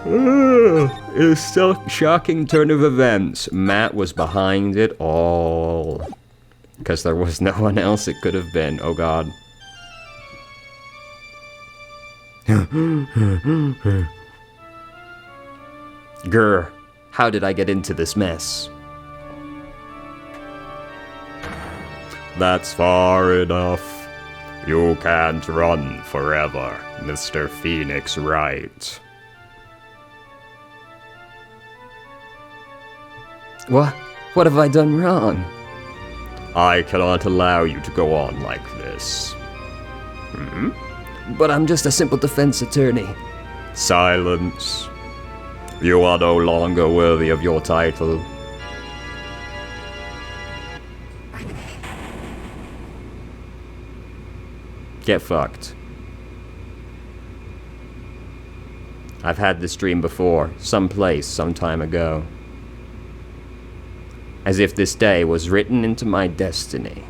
In a shocking turn of events, Matt was behind it all. Because there was no one else it could have been. Oh god. Grr, how did I get into this mess? That's far enough. You can't run forever, Mr. Phoenix Wright. What have I done wrong? I cannot allow you to go on like this. But I'm just a simple defense attorney. Silence. You are no longer worthy of your title. Get fucked. I've had this dream before, someplace, some time ago. As if this day was written into my destiny.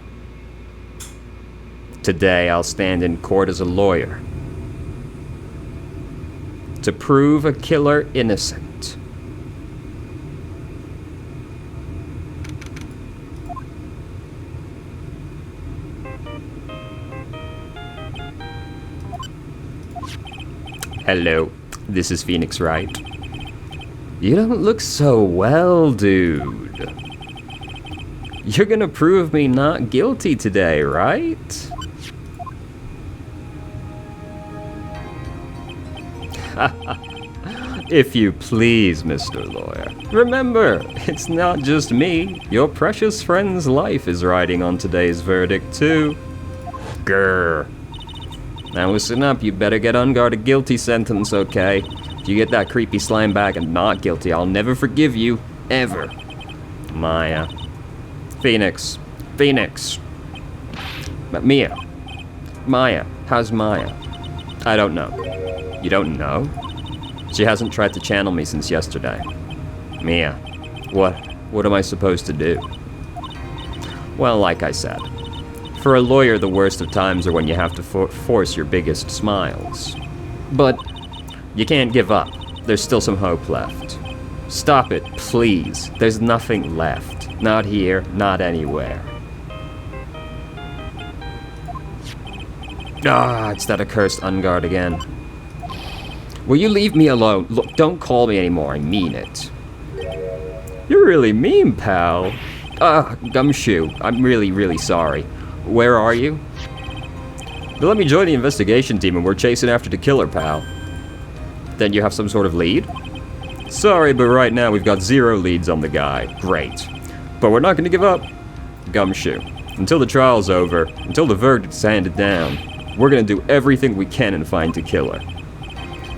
Today I'll stand in court as a lawyer. To prove a killer innocent. Hello, this is Phoenix Wright. You don't look so well, dude. You're gonna prove me not guilty today, right? If you please, Mr. Lawyer. Remember, it's not just me. Your precious friend's life is riding on today's verdict, too. Grr. Now listen up, you better get on guard a guilty sentence, okay? If you get that creepy slime back and not guilty, I'll never forgive you. Ever. Maya. Phoenix. Mia. Maya. How's Maya? I don't know. You don't know? She hasn't tried to channel me since yesterday. Mia. What am I supposed to do? Well, like I said, for a lawyer, the worst of times are when you have to force your biggest smiles. But you can't give up. There's still some hope left. Stop it, please. There's nothing left. Not here, not anywhere. It's that accursed Unguard again. Will you leave me alone? Look, don't call me anymore, I mean it. You're really mean, pal. Gumshoe, I'm really sorry. Where are you? They let me join the investigation team and we're chasing after the killer, pal. Then you have some sort of lead? Sorry, but right now we've got 0 leads on the guy. Great. But we're not going to give up. Gumshoe. Until the trial's over, until the verdict's handed down, we're going to do everything we can and find the killer.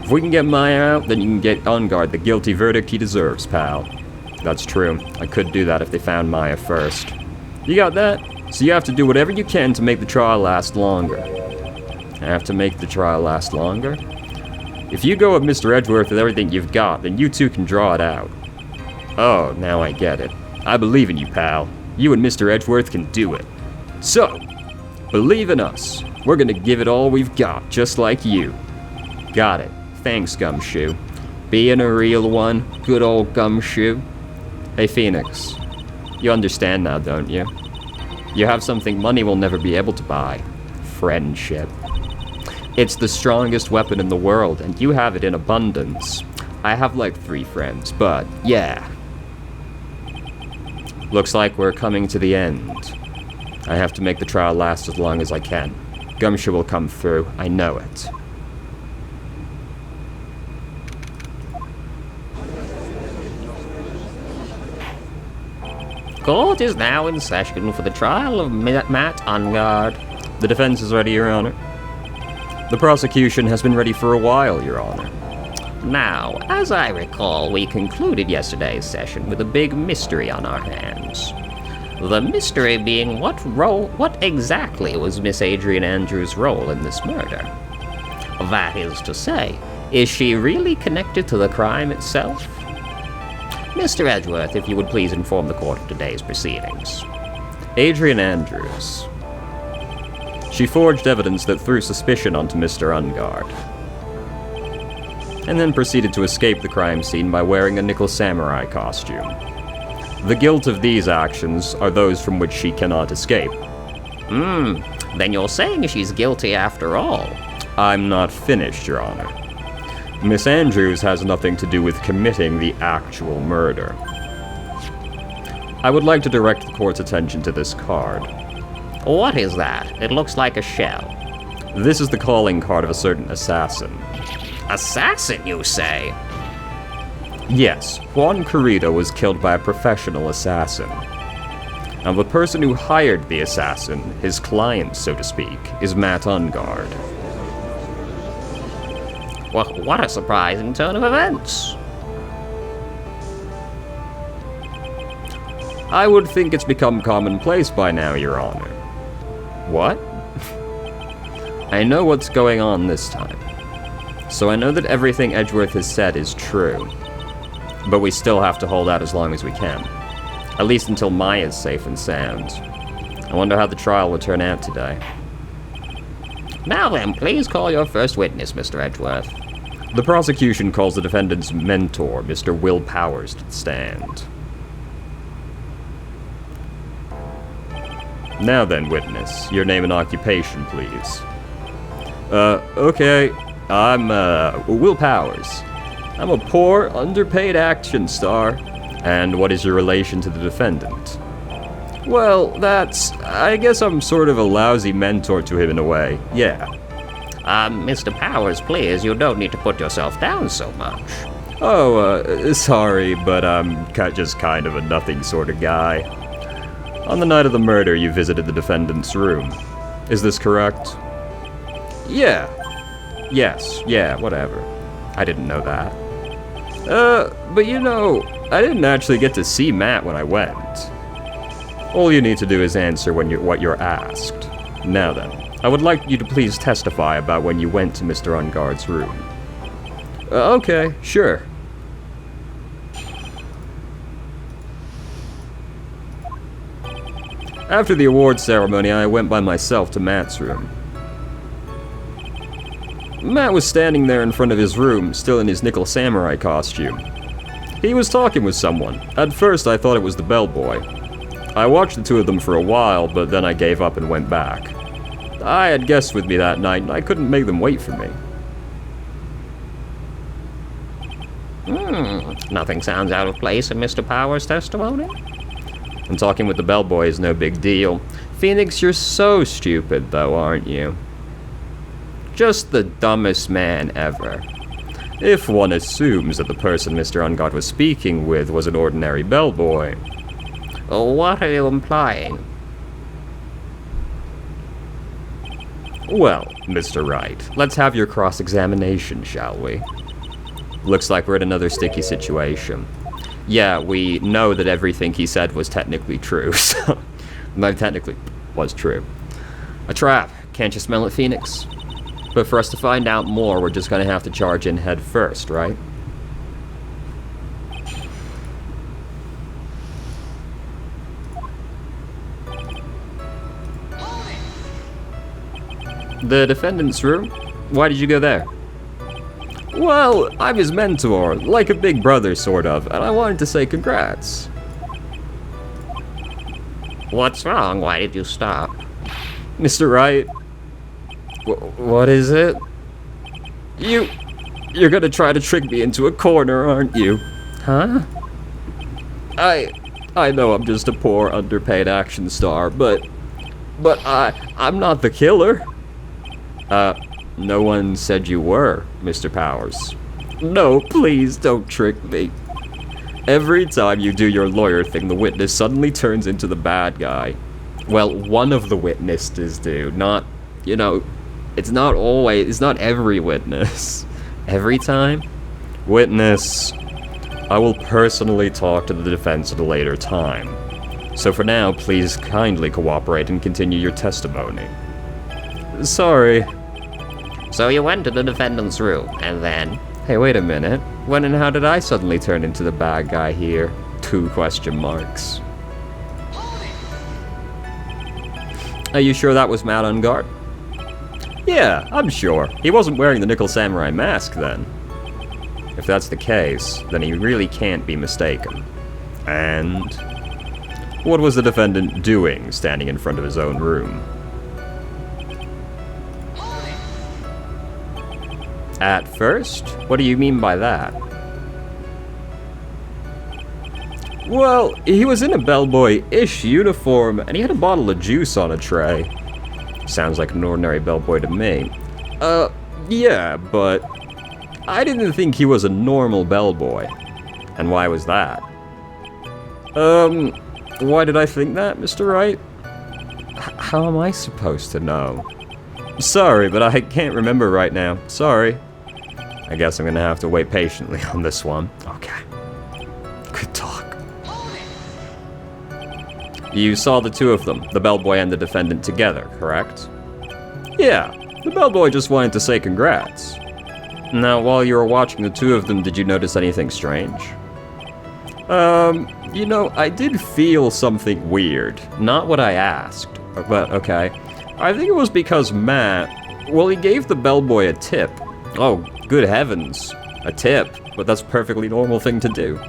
If we can get Maya out, then you can get Unguard the guilty verdict he deserves, pal. That's true. I could do that if they found Maya first. You got that? So you have to do whatever you can to make the trial last longer. I have to make the trial last longer? If you go with Mr. Edgeworth with everything you've got, then you two can draw it out. Oh, now I get it. I believe in you, pal. You and Mr. Edgeworth can do it. So, believe in us. We're gonna give it all we've got, just like you. Got it. Thanks, Gumshoe. Being a real one, good old Gumshoe. Hey, Phoenix. You understand now, don't you? You have something money will never be able to buy. Friendship. It's the strongest weapon in the world, and you have it in abundance. I have like 3 friends, but yeah. Looks like we're coming to the end. I have to make the trial last as long as I can. Gumshoe will come through, I know it. Court is now in session for the trial of Matt Unguard. The defense is ready, Your Honor. The prosecution has been ready for a while, Your Honor. Now, as I recall, we concluded yesterday's session with a big mystery on our hands. The mystery being what exactly was Miss Adrian Andrews' role in this murder? That is to say, is she really connected to the crime itself? Mr. Edgeworth, if you would please inform the court of today's proceedings. Adrian Andrews. She forged evidence that threw suspicion onto Mr. Unguard. and then proceeded to escape the crime scene by wearing a nickel samurai costume. The guilt of these actions are those from which she cannot escape. Then you're saying she's guilty after all? I'm not finished, Your Honor. Miss Andrews has nothing to do with committing the actual murder. I would like to direct the court's attention to this card. What is that? It looks like a shell. This is the calling card of a certain assassin. Assassin, you say? Yes, Juan Corrido was killed by a professional assassin. Now, the person who hired the assassin, his client, so to speak, is Matt Ungard. Well, what a surprising turn of events. I would think it's become commonplace by now, Your Honor. What? I know what's going on this time. So I know that everything Edgeworth has said is true. But we still have to hold out as long as we can. At least until Maya's safe and sound. I wonder how the trial will turn out today. Now then, please call your first witness, Mr. Edgeworth. The prosecution calls the defendant's mentor, Mr. Will Powers, to the stand. Now then, witness, your name and occupation, please. Okay, I'm, Will Powers. I'm a poor, underpaid action star. And what is your relation to the defendant? Well, I guess I'm sort of a lousy mentor to him in a way, yeah. Mr. Powers, please, you don't need to put yourself down so much. Oh, sorry, but I'm just kind of a nothing sort of guy. On the night of the murder, you visited the defendant's room. Is this correct? Yeah. Yes, yeah, whatever. I didn't know that. But you know, I didn't actually get to see Matt when I went. All you need to do is answer what you're asked. Now then, I would like you to please testify about when you went to Mr. Ungard's room. Okay, sure. After the awards ceremony, I went by myself to Matt's room. Matt was standing there in front of his room, still in his nickel samurai costume. He was talking with someone. At first, I thought it was the bellboy. I watched the two of them for a while, but then I gave up and went back. I had guests with me that night, and I couldn't make them wait for me. Nothing sounds out of place in Mr. Powers' testimony. And talking with the bellboy is no big deal. Phoenix, you're so stupid, though, aren't you? Just the dumbest man ever. If one assumes that the person Mr. Ungard was speaking with was an ordinary bellboy. What are you implying? Well, Mr. Wright, let's have your cross-examination, shall we? Looks like we're in another sticky situation. Yeah, we know that everything he said was technically true, so... No, technically was true. A trap. Can't you smell it, Phoenix? But for us to find out more, we're just gonna have to charge in head first, right? The defendant's room? Why did you go there? Well, I'm his mentor, like a big brother, sort of, and I wanted to say congrats. What's wrong? Why did you stop? Mr. Wright? What is it? You're gonna try to trick me into a corner, aren't you? Huh? I know I'm just a poor, underpaid action star, but I'm not the killer. No one said you were, Mr. Powers. No, please don't trick me. Every time you do your lawyer thing, the witness suddenly turns into the bad guy. Well, one of the witnesses do, not, you know, it's not every witness. Every time? Witness, I will personally talk to the defense at a later time. So for now, please kindly cooperate and continue your testimony. Sorry. So you went to the defendant's room, and then... Hey, wait a minute. When and how did I suddenly turn into the bad guy here? 2 question marks. Are you sure that was Matt Ungard? Yeah, I'm sure. He wasn't wearing the nickel samurai mask then. If that's the case, then he really can't be mistaken. And what was the defendant doing standing in front of his own room? At first? What do you mean by that? Well, he was in a bellboy-ish uniform, and he had a bottle of juice on a tray. Sounds like an ordinary bellboy to me. Yeah, but I didn't think he was a normal bellboy. And why was that? Why did I think that, Mr. Wright? How am I supposed to know? Sorry, but I can't remember right now. Sorry. I guess I'm gonna have to wait patiently on this one. Okay. Good talk. You saw the two of them, the bellboy and the defendant together, correct? Yeah, the bellboy just wanted to say congrats. Now, while you were watching the two of them, did you notice anything strange? You know, I did feel something weird. Not what I asked, but okay. I think it was because Matt, well, he gave the bellboy a tip. Oh, good heavens. A tip, but that's a perfectly normal thing to do.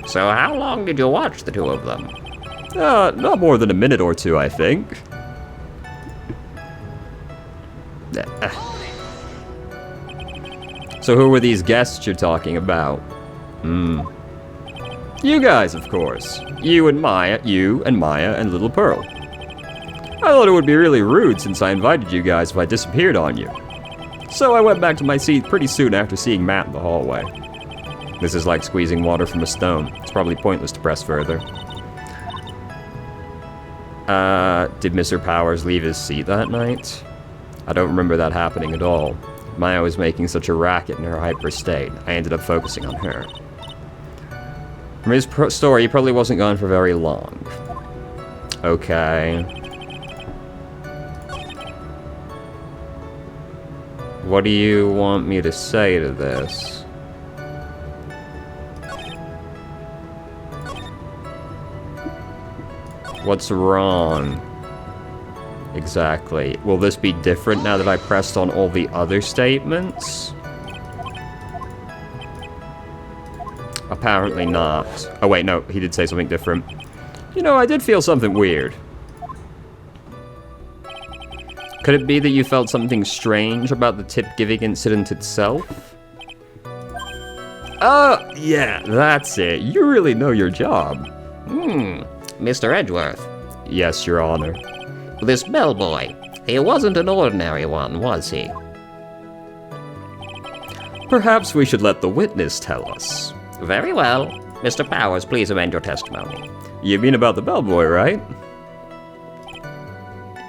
So how long did you watch the two of them? Not more than a minute or two, I think. So who were these guests you're talking about? You guys, of course. You and Maya and Little Pearl. I thought it would be really rude since I invited you guys if I disappeared on you. So I went back to my seat pretty soon after seeing Matt in the hallway. This is like squeezing water from a stone. It's probably pointless to press further. Did Mr. Powers leave his seat that night? I don't remember that happening at all. Maya was making such a racket in her hyper state. I ended up focusing on her. From his story, he probably wasn't gone for very long. Okay. What do you want me to say to this? What's wrong? Exactly. Will this be different now that I pressed on all the other statements? Apparently not. Oh wait, no, he did say something different. You know, I did feel something weird. Could it be that you felt something strange about the tip-giving incident itself? Yeah, that's it. You really know your job. Mr. Edgeworth. Yes, Your Honor. This bellboy, he wasn't an ordinary one, was he? Perhaps we should let the witness tell us. Very well. Mr. Powers, please amend your testimony. You mean about the bellboy, right?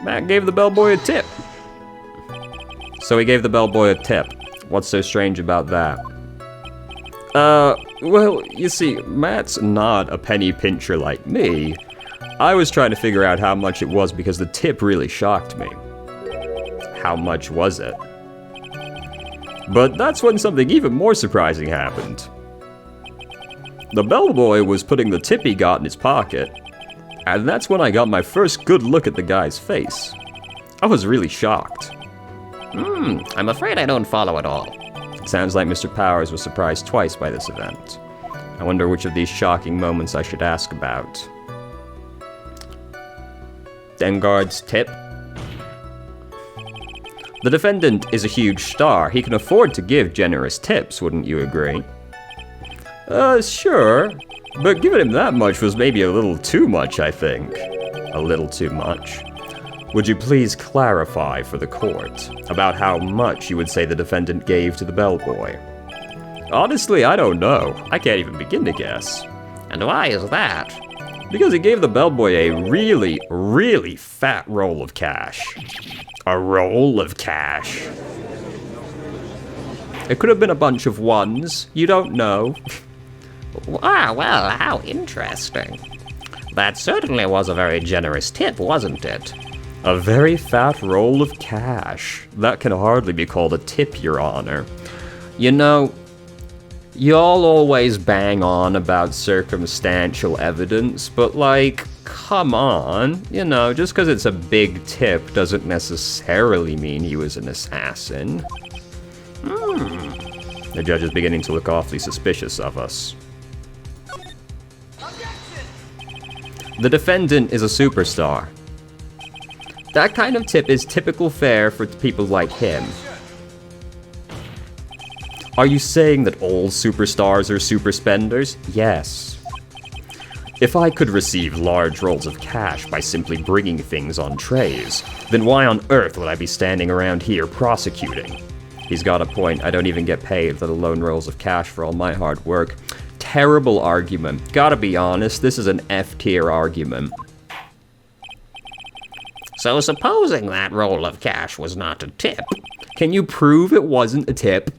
Matt gave the bellboy a tip. So he gave the bellboy a tip. What's so strange about that? Well, you see, Matt's not a penny pincher like me. I was trying to figure out how much it was because the tip really shocked me. How much was it? But that's when something even more surprising happened. The bellboy was putting the tip he got in his pocket, and that's when I got my first good look at the guy's face. I was really shocked. I'm afraid I don't follow at all. Sounds like Mr. Powers was surprised twice by this event. I wonder which of these shocking moments I should ask about. Dengarde's tip? The defendant is a huge star. He can afford to give generous tips, wouldn't you agree? Sure. But giving him that much was maybe a little too much, I think. A little too much. Would you please clarify for the court about how much you would say the defendant gave to the bellboy? Honestly, I don't know. I can't even begin to guess. And why is that? Because he gave the bellboy a really, really fat roll of cash. A roll of cash. It could have been a bunch of ones. You don't know. Ah, well, how interesting. That certainly was a very generous tip, wasn't it? A very fat roll of cash. That can hardly be called a tip, Your Honor. You know, y'all always bang on about circumstantial evidence, but like, come on. You know, just because it's a big tip doesn't necessarily mean he was an assassin. The judge is beginning to look awfully suspicious of us. The defendant is a superstar. That kind of tip is typical fare for people like him. Are you saying that all superstars are super spenders? Yes. If I could receive large rolls of cash by simply bringing things on trays, then why on earth would I be standing around here prosecuting? He's got a point. I don't even get paid, let alone rolls of cash for all my hard work. Terrible argument. Gotta be honest, this is an F-tier argument. So supposing that roll of cash was not a tip, Can you prove it wasn't a tip?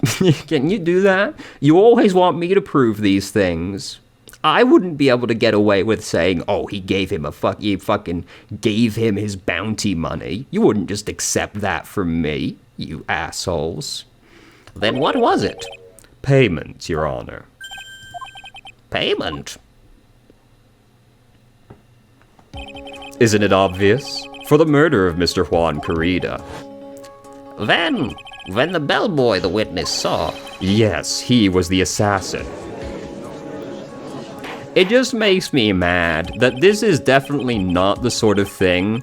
Can you do that? You always want me to prove these things. I wouldn't be able to get away with saying, oh, he gave him he fucking gave him his bounty money. You wouldn't just accept that from me, you assholes. then what was it? Payment, Your Honor. Payment? Isn't it obvious? For the murder of Mr. Juan Corrida. Then, when the bellboy the witness saw, Yes, he was the assassin. It just makes me mad that this is definitely not the sort of thing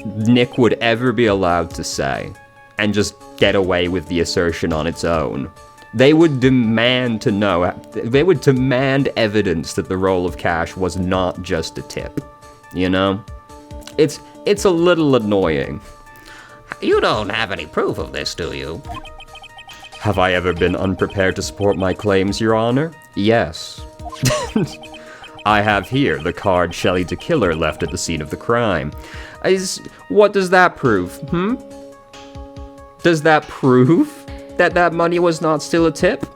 Nick would ever be allowed to say and just get away with the assertion on its own. They would demand to know, they would demand evidence that the roll of cash was not just a tip, you know? It's a little annoying. you don't have any proof of this, do you? Have I ever been unprepared to support my claims, Your Honor? Yes. I have here the card Shelley the Killer left at the scene of the crime. What does that prove, Does that prove that that money was not still a tip?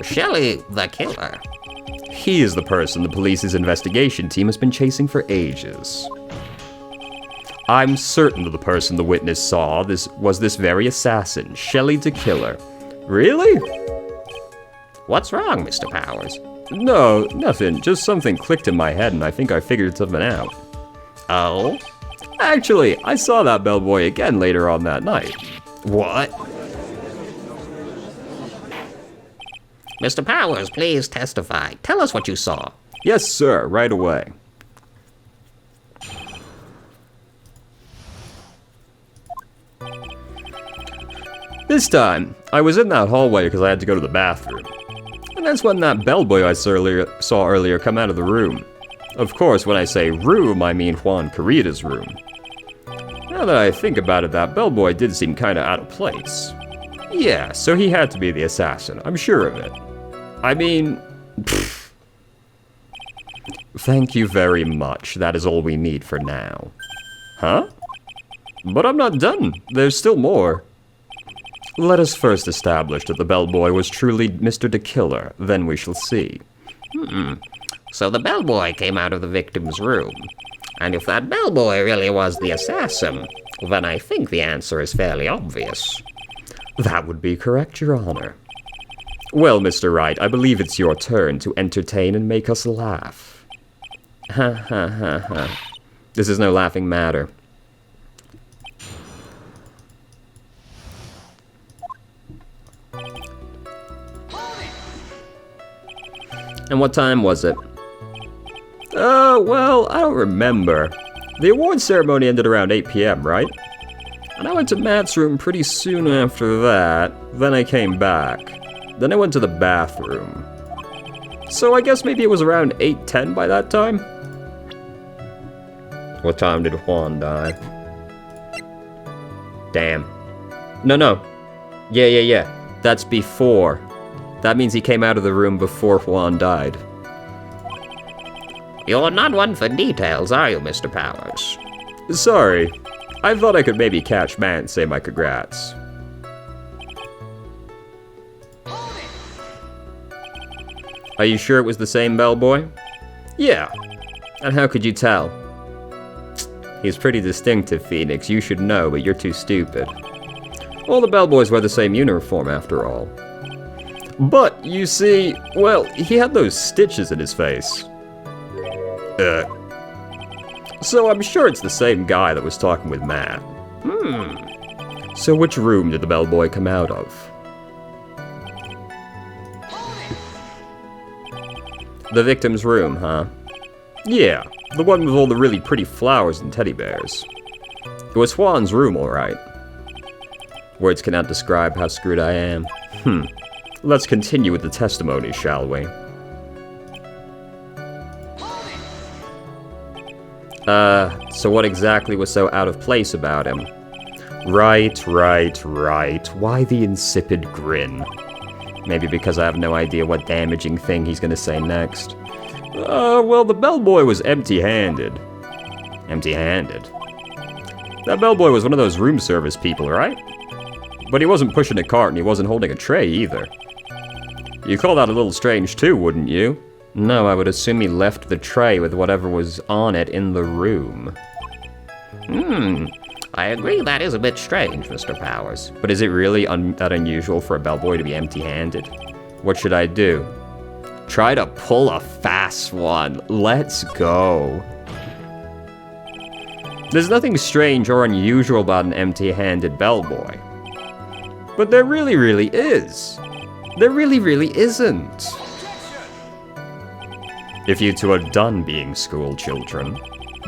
Shelley the Killer. He is the person the police's investigation team has been chasing for ages. I'm certain that the person the witness saw was this very assassin, Shelley the Killer. Really? What's wrong, Mr. Powers? No, nothing. Just something clicked in my head and I think I figured something out. Oh? Actually, I saw that bellboy again later on that night. What? Mr. Powers, please testify. Tell us what you saw. Yes, sir, right away. This time, I was in that hallway because I had to go to the bathroom. And that's when that bellboy I saw earlier come out of the room. Of course, when I say room, I mean Juan Corrida's room. Now that I think about it, that bellboy did seem kinda out of place. Yeah, so he had to be the assassin, I'm sure of it. I mean, pfft. Thank you very much, that is all we need for now. Huh? But I'm not done, there's still more. Let us first establish that the bellboy was truly Mr. the Killer, then we shall see. So the bellboy came out of the victim's room. And if that bellboy really was the assassin, then I think the answer is fairly obvious. That would be correct, Your Honor. Well, Mr. Wright, I believe it's your turn to entertain and make us laugh. Ha ha ha ha. This is no laughing matter. And what time was it? Well, I don't remember. The award ceremony ended around 8 p.m., right? And I went to Matt's room pretty soon after that. Then I came back. Then I went to the bathroom. So I guess maybe it was around 8:10 by that time? What time did Juan die? Damn. No. Yeah. That's before. That means he came out of the room before Juan died. You're not one for details, are you, Mr. Powers? Sorry. I thought I could maybe catch Matt and say my congrats. Are you sure it was the same bellboy? Yeah. And how could you tell? He's pretty distinctive, Phoenix. You should know, but you're too stupid. All the bellboys wear the same uniform, after all. But, you see, well, he had those stitches in his face. So I'm sure it's the same guy that was talking with Matt. So which room did the bellboy come out of? The victim's room, huh? Yeah, the one with all the really pretty flowers and teddy bears. It was Juan's room, alright. Words cannot describe how screwed I am. Let's continue with the testimony, shall we? So what exactly was so out of place about him? Right. Why the insipid grin? Maybe because I have no idea what damaging thing he's gonna say next. Well, the bellboy was empty-handed. Empty-handed? That bellboy was one of those room service people, right? But he wasn't pushing a cart and he wasn't holding a tray either. You call that a little strange too, wouldn't you? No, I would assume he left the tray with whatever was on it in the room. I agree that is a bit strange, Mr. Powers. But is it really that unusual for a bellboy to be empty-handed? What should I do? Try to pull a fast one. Let's go. There's nothing strange or unusual about an empty-handed bellboy. But there really is. There really isn't. If you two are done being school children,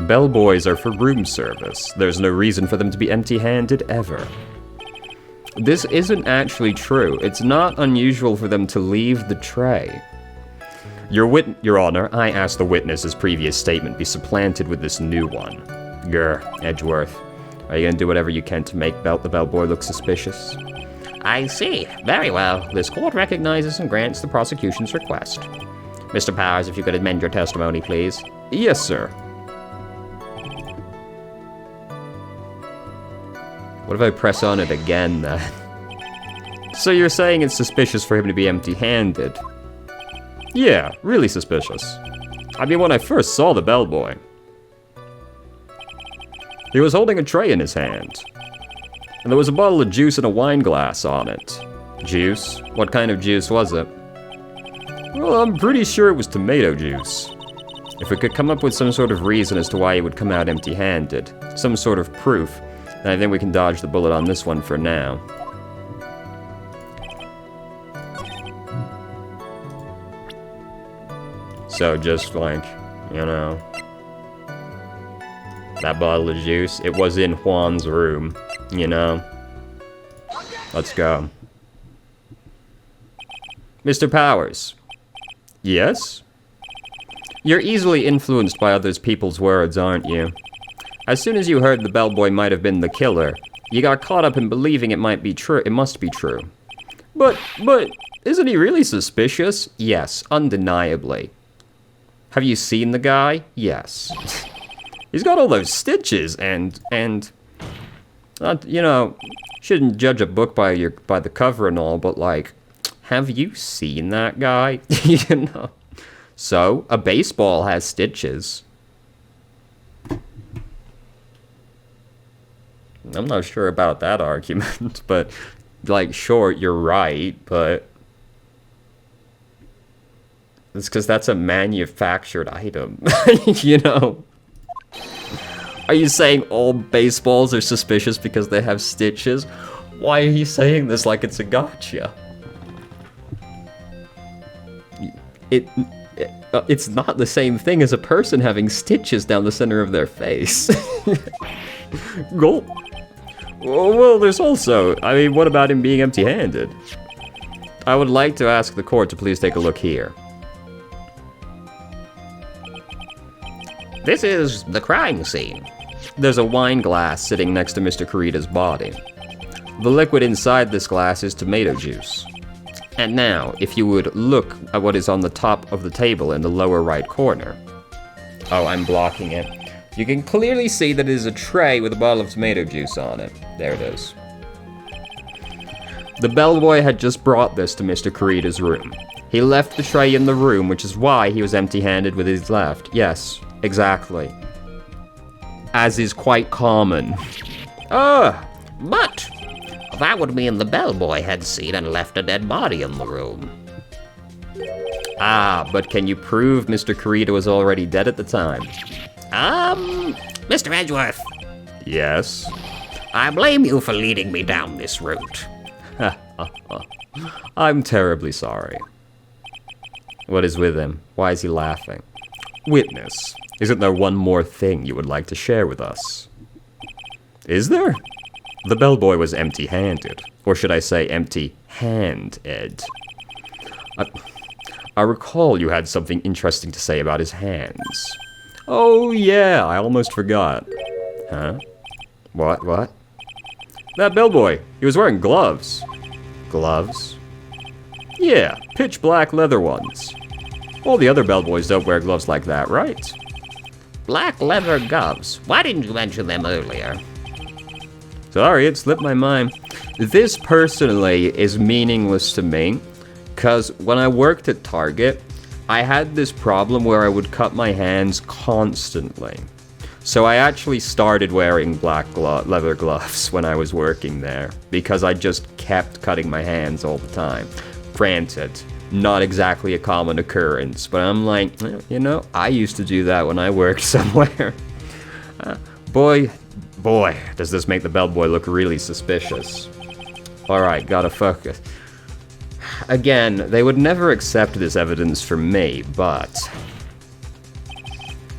bellboys are for room service. There's no reason for them to be empty-handed ever. This isn't actually true. It's not unusual for them to leave the tray. Your Honor, I ask the witness's previous statement be supplanted with this new one. Edgeworth, are you gonna do whatever you can to make the bellboy look suspicious? I see. Very well. This court recognizes and grants the prosecution's request. Mr. Powers, if you could amend your testimony, please. Yes, sir. What if I press on it again, then? So you're saying it's suspicious for him to be empty-handed? Yeah, really suspicious. I mean, when I first saw the bellboy, he was holding a tray in his hand. And there was a bottle of juice and a wine glass on it. Juice? What kind of juice was it? Well, I'm pretty sure it was tomato juice. If we could come up with some sort of reason as to why he would come out empty-handed, some sort of proof, then I think we can dodge the bullet on this one for now. So just like, you know, that bottle of juice, it was in Juan's room, you know? Let's go. Mr. Powers. Yes? You're easily influenced by other people's words, aren't you? As soon as you heard the bellboy might have been the killer, you got caught up in believing it might be true. It must be true. But, isn't he really suspicious? Yes, undeniably. Have you seen the guy? Yes. He's got all those stitches and, you know, shouldn't judge a book by the cover and all, but like, have you seen that guy? You know? So, a baseball has stitches. I'm not sure about that argument, but, like, sure, you're right, but it's because that's a manufactured item, you know? Are you saying all baseballs are suspicious because they have stitches? Why are you saying this like it's a gotcha? It's not the same thing as a person having stitches down the center of their face. Gulp. Well, there's also, I mean, what about him being empty-handed? I would like to ask the court to please take a look here. This is the crime scene. There's a wine glass sitting next to Mr. Kurita's body. The liquid inside this glass is tomato juice. And now, if you would look at what is on the top of the table in the lower right corner. Oh, I'm blocking it. You can clearly see that it is a tray with a bottle of tomato juice on it. There it is. The bellboy had just brought this to Mr. Kurita's room. He left the tray in the room, which is why he was empty-handed with his left. Yes, exactly. As is quite common. But that would mean the bellboy had seen and left a dead body in the room. But can you prove Mr. Kurita was already dead at the time? Mr. Edgeworth. Yes? I blame you for leading me down this route. I'm terribly sorry. What is with him? Why is he laughing? Witness, isn't there one more thing you would like to share with us? Is there? The bellboy was empty-handed, or should I say empty-handed. I recall you had something interesting to say about his hands. Oh yeah, I almost forgot. Huh? What? That bellboy, he was wearing gloves. Gloves? Yeah, pitch black leather ones. All the other bellboys don't wear gloves like that, right? Black leather gloves. Why didn't you mention them earlier? Sorry, it slipped my mind. This personally is meaningless to me, because when I worked at Target, I had this problem where I would cut my hands constantly. So I actually started wearing black leather gloves when I was working there, because I just kept cutting my hands all the time. Granted, not exactly a common occurrence, but I'm like, you know, I used to do that when I worked somewhere. Boy, does this make the bellboy look really suspicious. Alright, gotta focus. Again, they would never accept this evidence from me, but...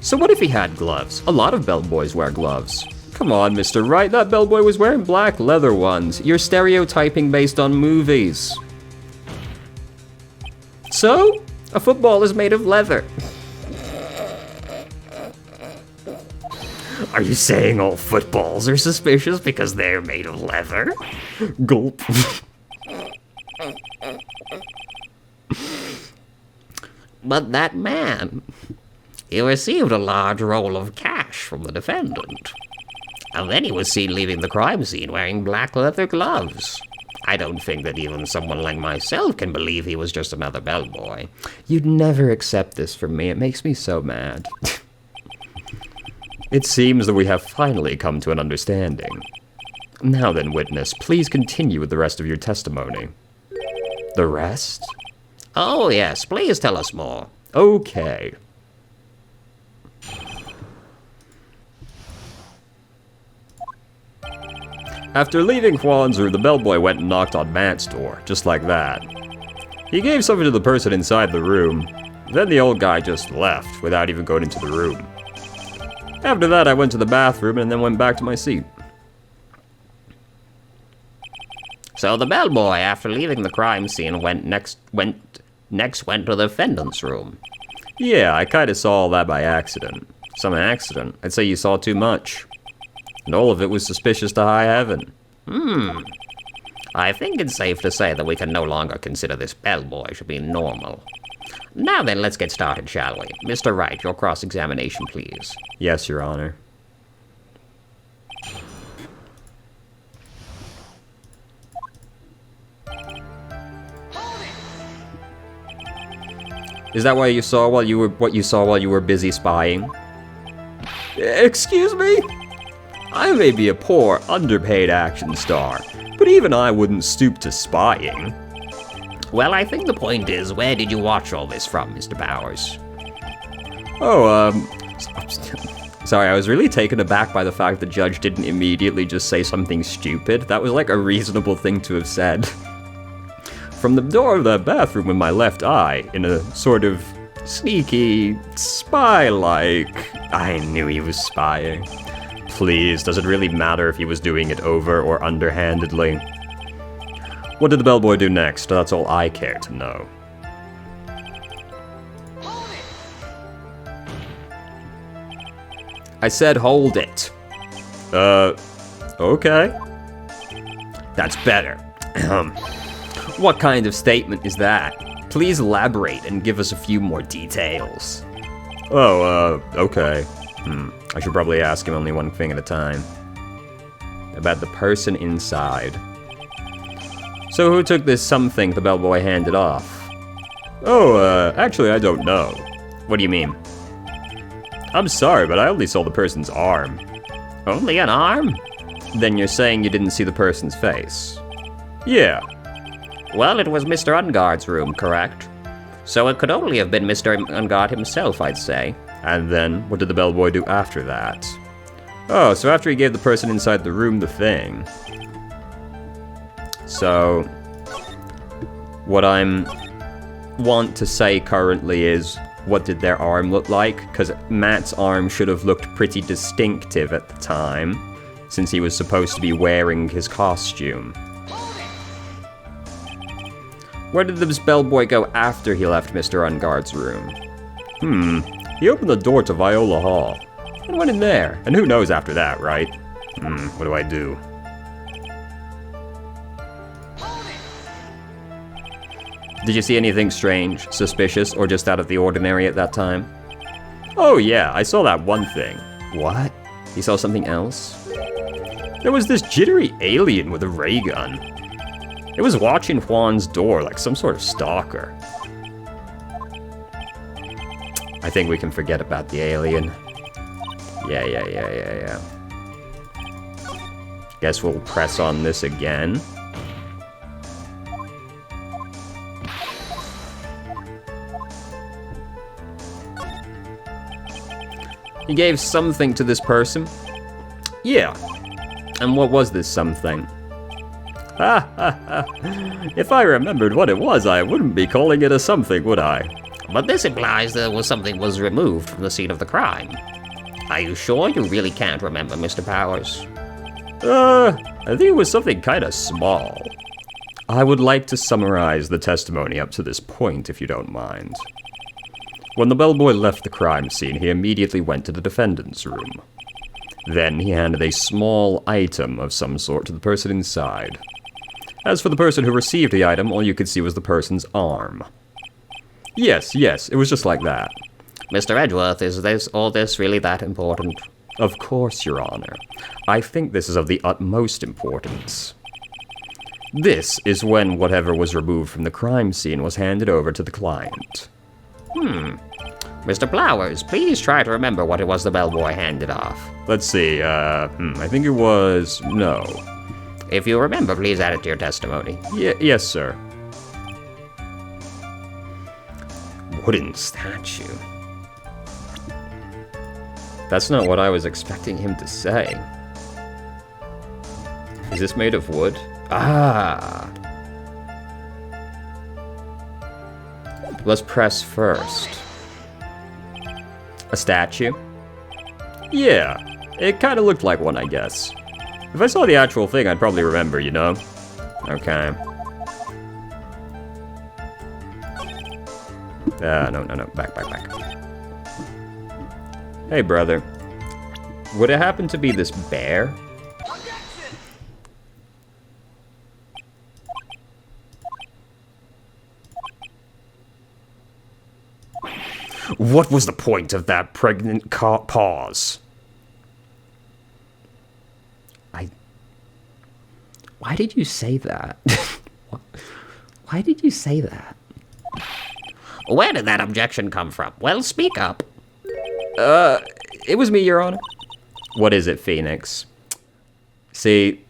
So what if he had gloves? A lot of bellboys wear gloves. Come on, Mr. Wright, that bellboy was wearing black leather ones. You're stereotyping based on movies. So, a football is made of leather. Are you saying all footballs are suspicious because they're made of leather? Gulp. But that man, he received a large roll of cash from the defendant. And then he was seen leaving the crime scene wearing black leather gloves. I don't think that even someone like myself can believe he was just another bellboy. You'd never accept this from me. It makes me so mad. It seems that we have finally come to an understanding. Now then, witness, please continue with the rest of your testimony. The rest? Oh yes, please tell us more. Okay. After leaving Juan's room, the bellboy went and knocked on Matt's door, just like that. He gave something to the person inside the room. Then the old guy just left, without even going into the room. After that, I went to the bathroom and then went back to my seat. So the bellboy, after leaving the crime scene, went to the defendant's room. Yeah, I kinda saw all that by accident. Some accident. I'd say you saw too much. And all of it was suspicious to high heaven. I think it's safe to say that we can no longer consider this bellboy to be normal. Now then, let's get started, shall we? Mr. Wright, your cross-examination, please. Yes, Your Honor. Is that what you saw while you were busy spying? Excuse me? I may be a poor, underpaid action star, but even I wouldn't stoop to spying. Well, I think the point is, where did you watch all this from, Mr. Powers? Oh, sorry, I was really taken aback by the fact the judge didn't immediately just say something stupid. That was like a reasonable thing to have said. From the door of the bathroom with my left eye, in a sort of sneaky, spy-like... I knew he was spying. Please, does it really matter if he was doing it over or underhandedly? What did the bellboy do next? That's all I care to know. I said hold it. Okay. That's better. What kind of statement is that? Please elaborate and give us a few more details. Oh, okay. I should probably ask him only one thing at a time. About the person inside. So who took this something the bellboy handed off? Oh, actually I don't know. What do you mean? I'm sorry, but I only saw the person's arm. Only an arm? Then you're saying you didn't see the person's face? Yeah. Well, it was Mr. Ungard's room, correct? So it could only have been Mr. Ungard himself, I'd say. And then, what did the bellboy do after that? Oh, so after he gave the person inside the room the thing. So, what I'm want to say currently is, what did their arm look like? Because Matt's arm should have looked pretty distinctive at the time, since he was supposed to be wearing his costume. Where did this bellboy go after he left Mr. Unguard's room? He opened the door to Viola Hall and went in there. And who knows after that, right? What do I do? Did you see anything strange, suspicious, or just out of the ordinary at that time? Oh yeah, I saw that one thing. What? You saw something else? There was this jittery alien with a ray gun. It was watching Juan's door like some sort of stalker. I think we can forget about the alien. Yeah. Guess we'll press on this again. He gave something to this person. Yeah. And what was this something? If I remembered what it was, I wouldn't be calling it a something, would I? But this implies there was something was removed from the scene of the crime. Are you sure you really can't remember, Mr. Powers? I think it was something kinda small. I would like to summarize the testimony up to this point, if you don't mind. When the bellboy left the crime scene, he immediately went to the defendant's room. Then he handed a small item of some sort to the person inside. As for the person who received the item, all you could see was the person's arm. Yes, it was just like that. Mr. Edgeworth, is all this really that important? Of course, Your Honor. I think this is of the utmost importance. This is when whatever was removed from the crime scene was handed over to the client. Mr. Flowers, please try to remember what it was the bellboy handed off. Let's see, I think it was... no. If you remember, please add it to your testimony. Yes, sir. Wooden statue. That's not what I was expecting him to say. Is this made of wood? Ah! Let's press first. A statue? Yeah, it kind of looked like one, I guess. If I saw the actual thing, I'd probably remember, you know? Okay. No, back. Hey, brother. Would it happen to be this bear? What was the point of that pregnant pause? Why did you say that? Why did you say that? Where did that objection come from? Well, speak up. It was me, Your Honor. What is it, Phoenix? See,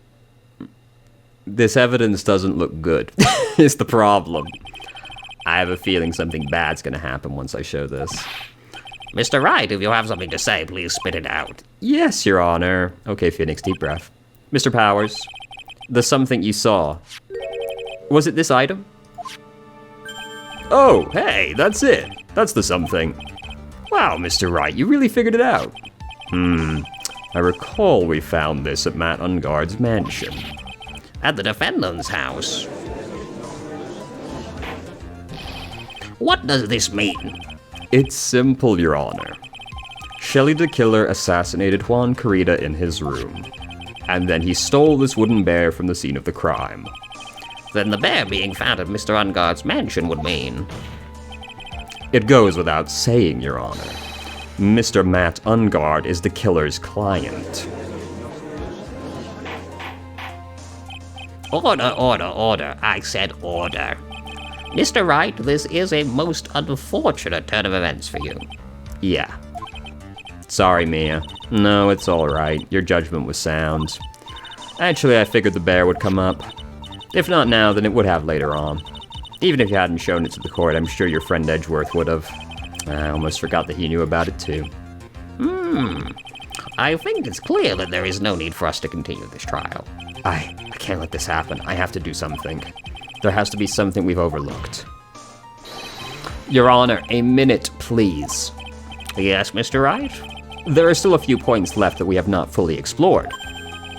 this evidence doesn't look good. It's the problem. I have a feeling something bad's gonna happen once I show this. Mr. Wright, if you have something to say, please spit it out. Yes, Your Honor. Okay, Phoenix, deep breath. Mr. Powers, the something you saw. Was it this item? Oh, hey, that's it. That's the something. Wow, Mr. Wright, you really figured it out. I recall we found this at Matt Unguard's mansion. At the defendant's house. What does this mean? It's simple, Your Honor. Shelley the Killer assassinated Juan Carita in his room. And then he stole this wooden bear from the scene of the crime. Then the bear being found at Mr. Unguard's mansion would mean... It goes without saying, Your Honor. Mr. Matt Unguard is the killer's client. Order. I said order. Mr. Wright, this is a most unfortunate turn of events for you. Yeah. Sorry, Mia. No, it's alright. Your judgment was sound. Actually, I figured the bear would come up. If not now, then it would have later on. Even if you hadn't shown it to the court, I'm sure your friend Edgeworth would have. I almost forgot that he knew about it too. I think it's clear that there is no need for us to continue this trial. I can't let this happen. I have to do something. There has to be something we've overlooked. Your Honor, a minute, please. Yes, Mr. Wright? There are still a few points left that we have not fully explored.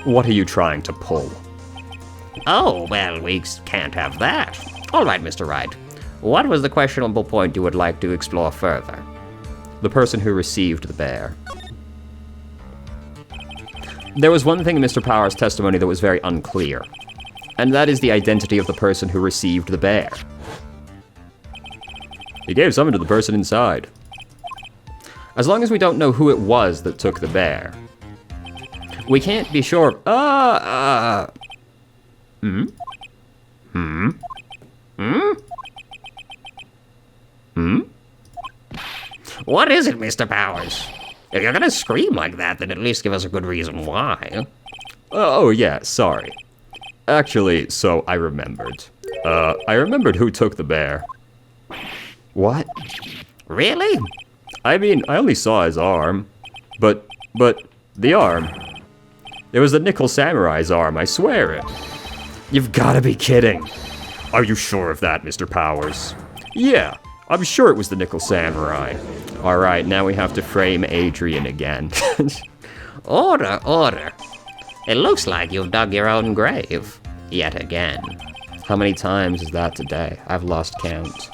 What are you trying to pull? Oh, well, we can't have that. All right, Mr. Wright. What was the questionable point you would like to explore further? The person who received the bear. There was one thing in Mr. Power's testimony that was very unclear, and that is the identity of the person who received the bear. He gave something to the person inside. As long as we don't know who it was that took the bear, we can't be sure. What is it, Mr. Powers? If you're gonna scream like that, then at least give us a good reason why. Oh, yeah, sorry. Actually, so I remembered. I remembered who took the bear. What? Really? I mean, I only saw his arm. But, the arm. It was the Nickel Samurai's arm, I swear it. You've gotta be kidding. Are you sure of that, Mr. Powers? Yeah, I'm sure it was the Nickel Samurai. Alright, now we have to frame Adrian again. Order, order. It looks like you've dug your own grave. Yet again. How many times is that today? I've lost count.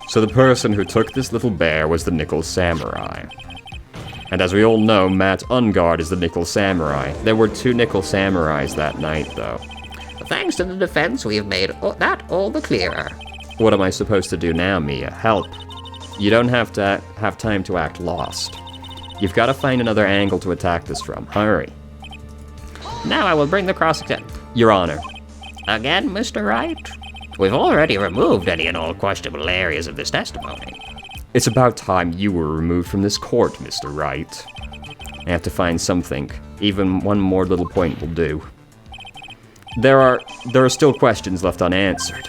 So the person who took this little bear was the Nickel Samurai. And as we all know, Matt Ungard is the Nickel Samurai. There were 2 Nickel Samurais that night, though. Thanks to the defense, we have made that all the clearer. What am I supposed to do now, Mia? Help. You don't have to have time to act lost. You've got to find another angle to attack this from. Hurry. Now I will bring the cross-exam. Your Honor. Again, Mr. Wright? We've already removed any and all questionable areas of this testimony. It's about time you were removed from this court, Mr. Wright. I have to find something. Even one more little point will do. There are still questions left unanswered.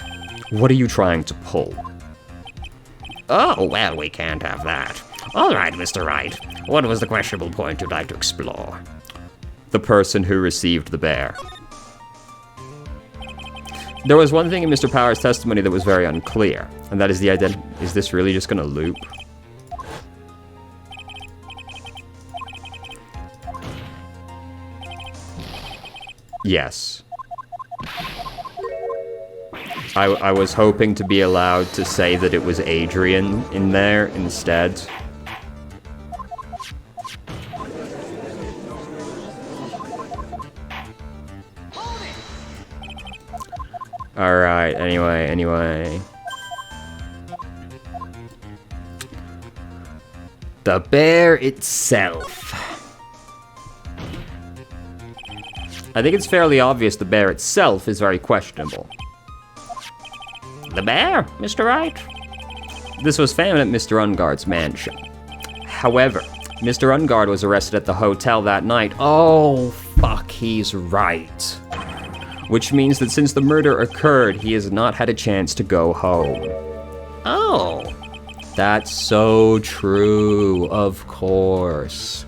What are you trying to pull? Oh, well, we can't have that. All right, Mr. Wright. What was the questionable point you'd like to explore? The person who received the bear. There was one thing in Mr. Power's testimony that was very unclear, and that is the identity. Is this really just gonna loop? Yes. I was hoping to be allowed to say that it was Adrian in there instead. Alright, anyway. The bear itself. I think it's fairly obvious the bear itself is very questionable. The bear, Mr. Wright? This was found at Mr. Ungard's mansion. However, Mr. Ungard was arrested at the hotel that night. Oh, fuck, he's right. Which means that since the murder occurred, he has not had a chance to go home. Oh. That's so true, of course.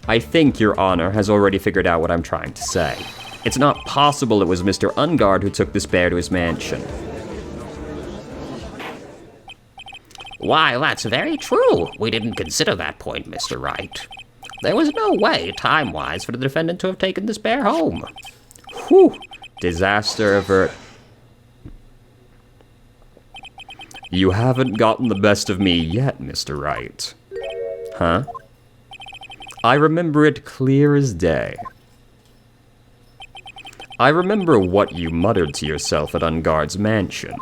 I think Your Honor has already figured out what I'm trying to say. It's not possible it was Mr. Ungard who took this bear to his mansion. Why, that's very true. We didn't consider that point, Mr. Wright. There was no way, time-wise, for the defendant to have taken this bear home. Whew. Disaster avert. You haven't gotten the best of me yet, Mr. Wright. Huh? I remember it clear as day. I remember what you muttered to yourself at Ungard's mansion.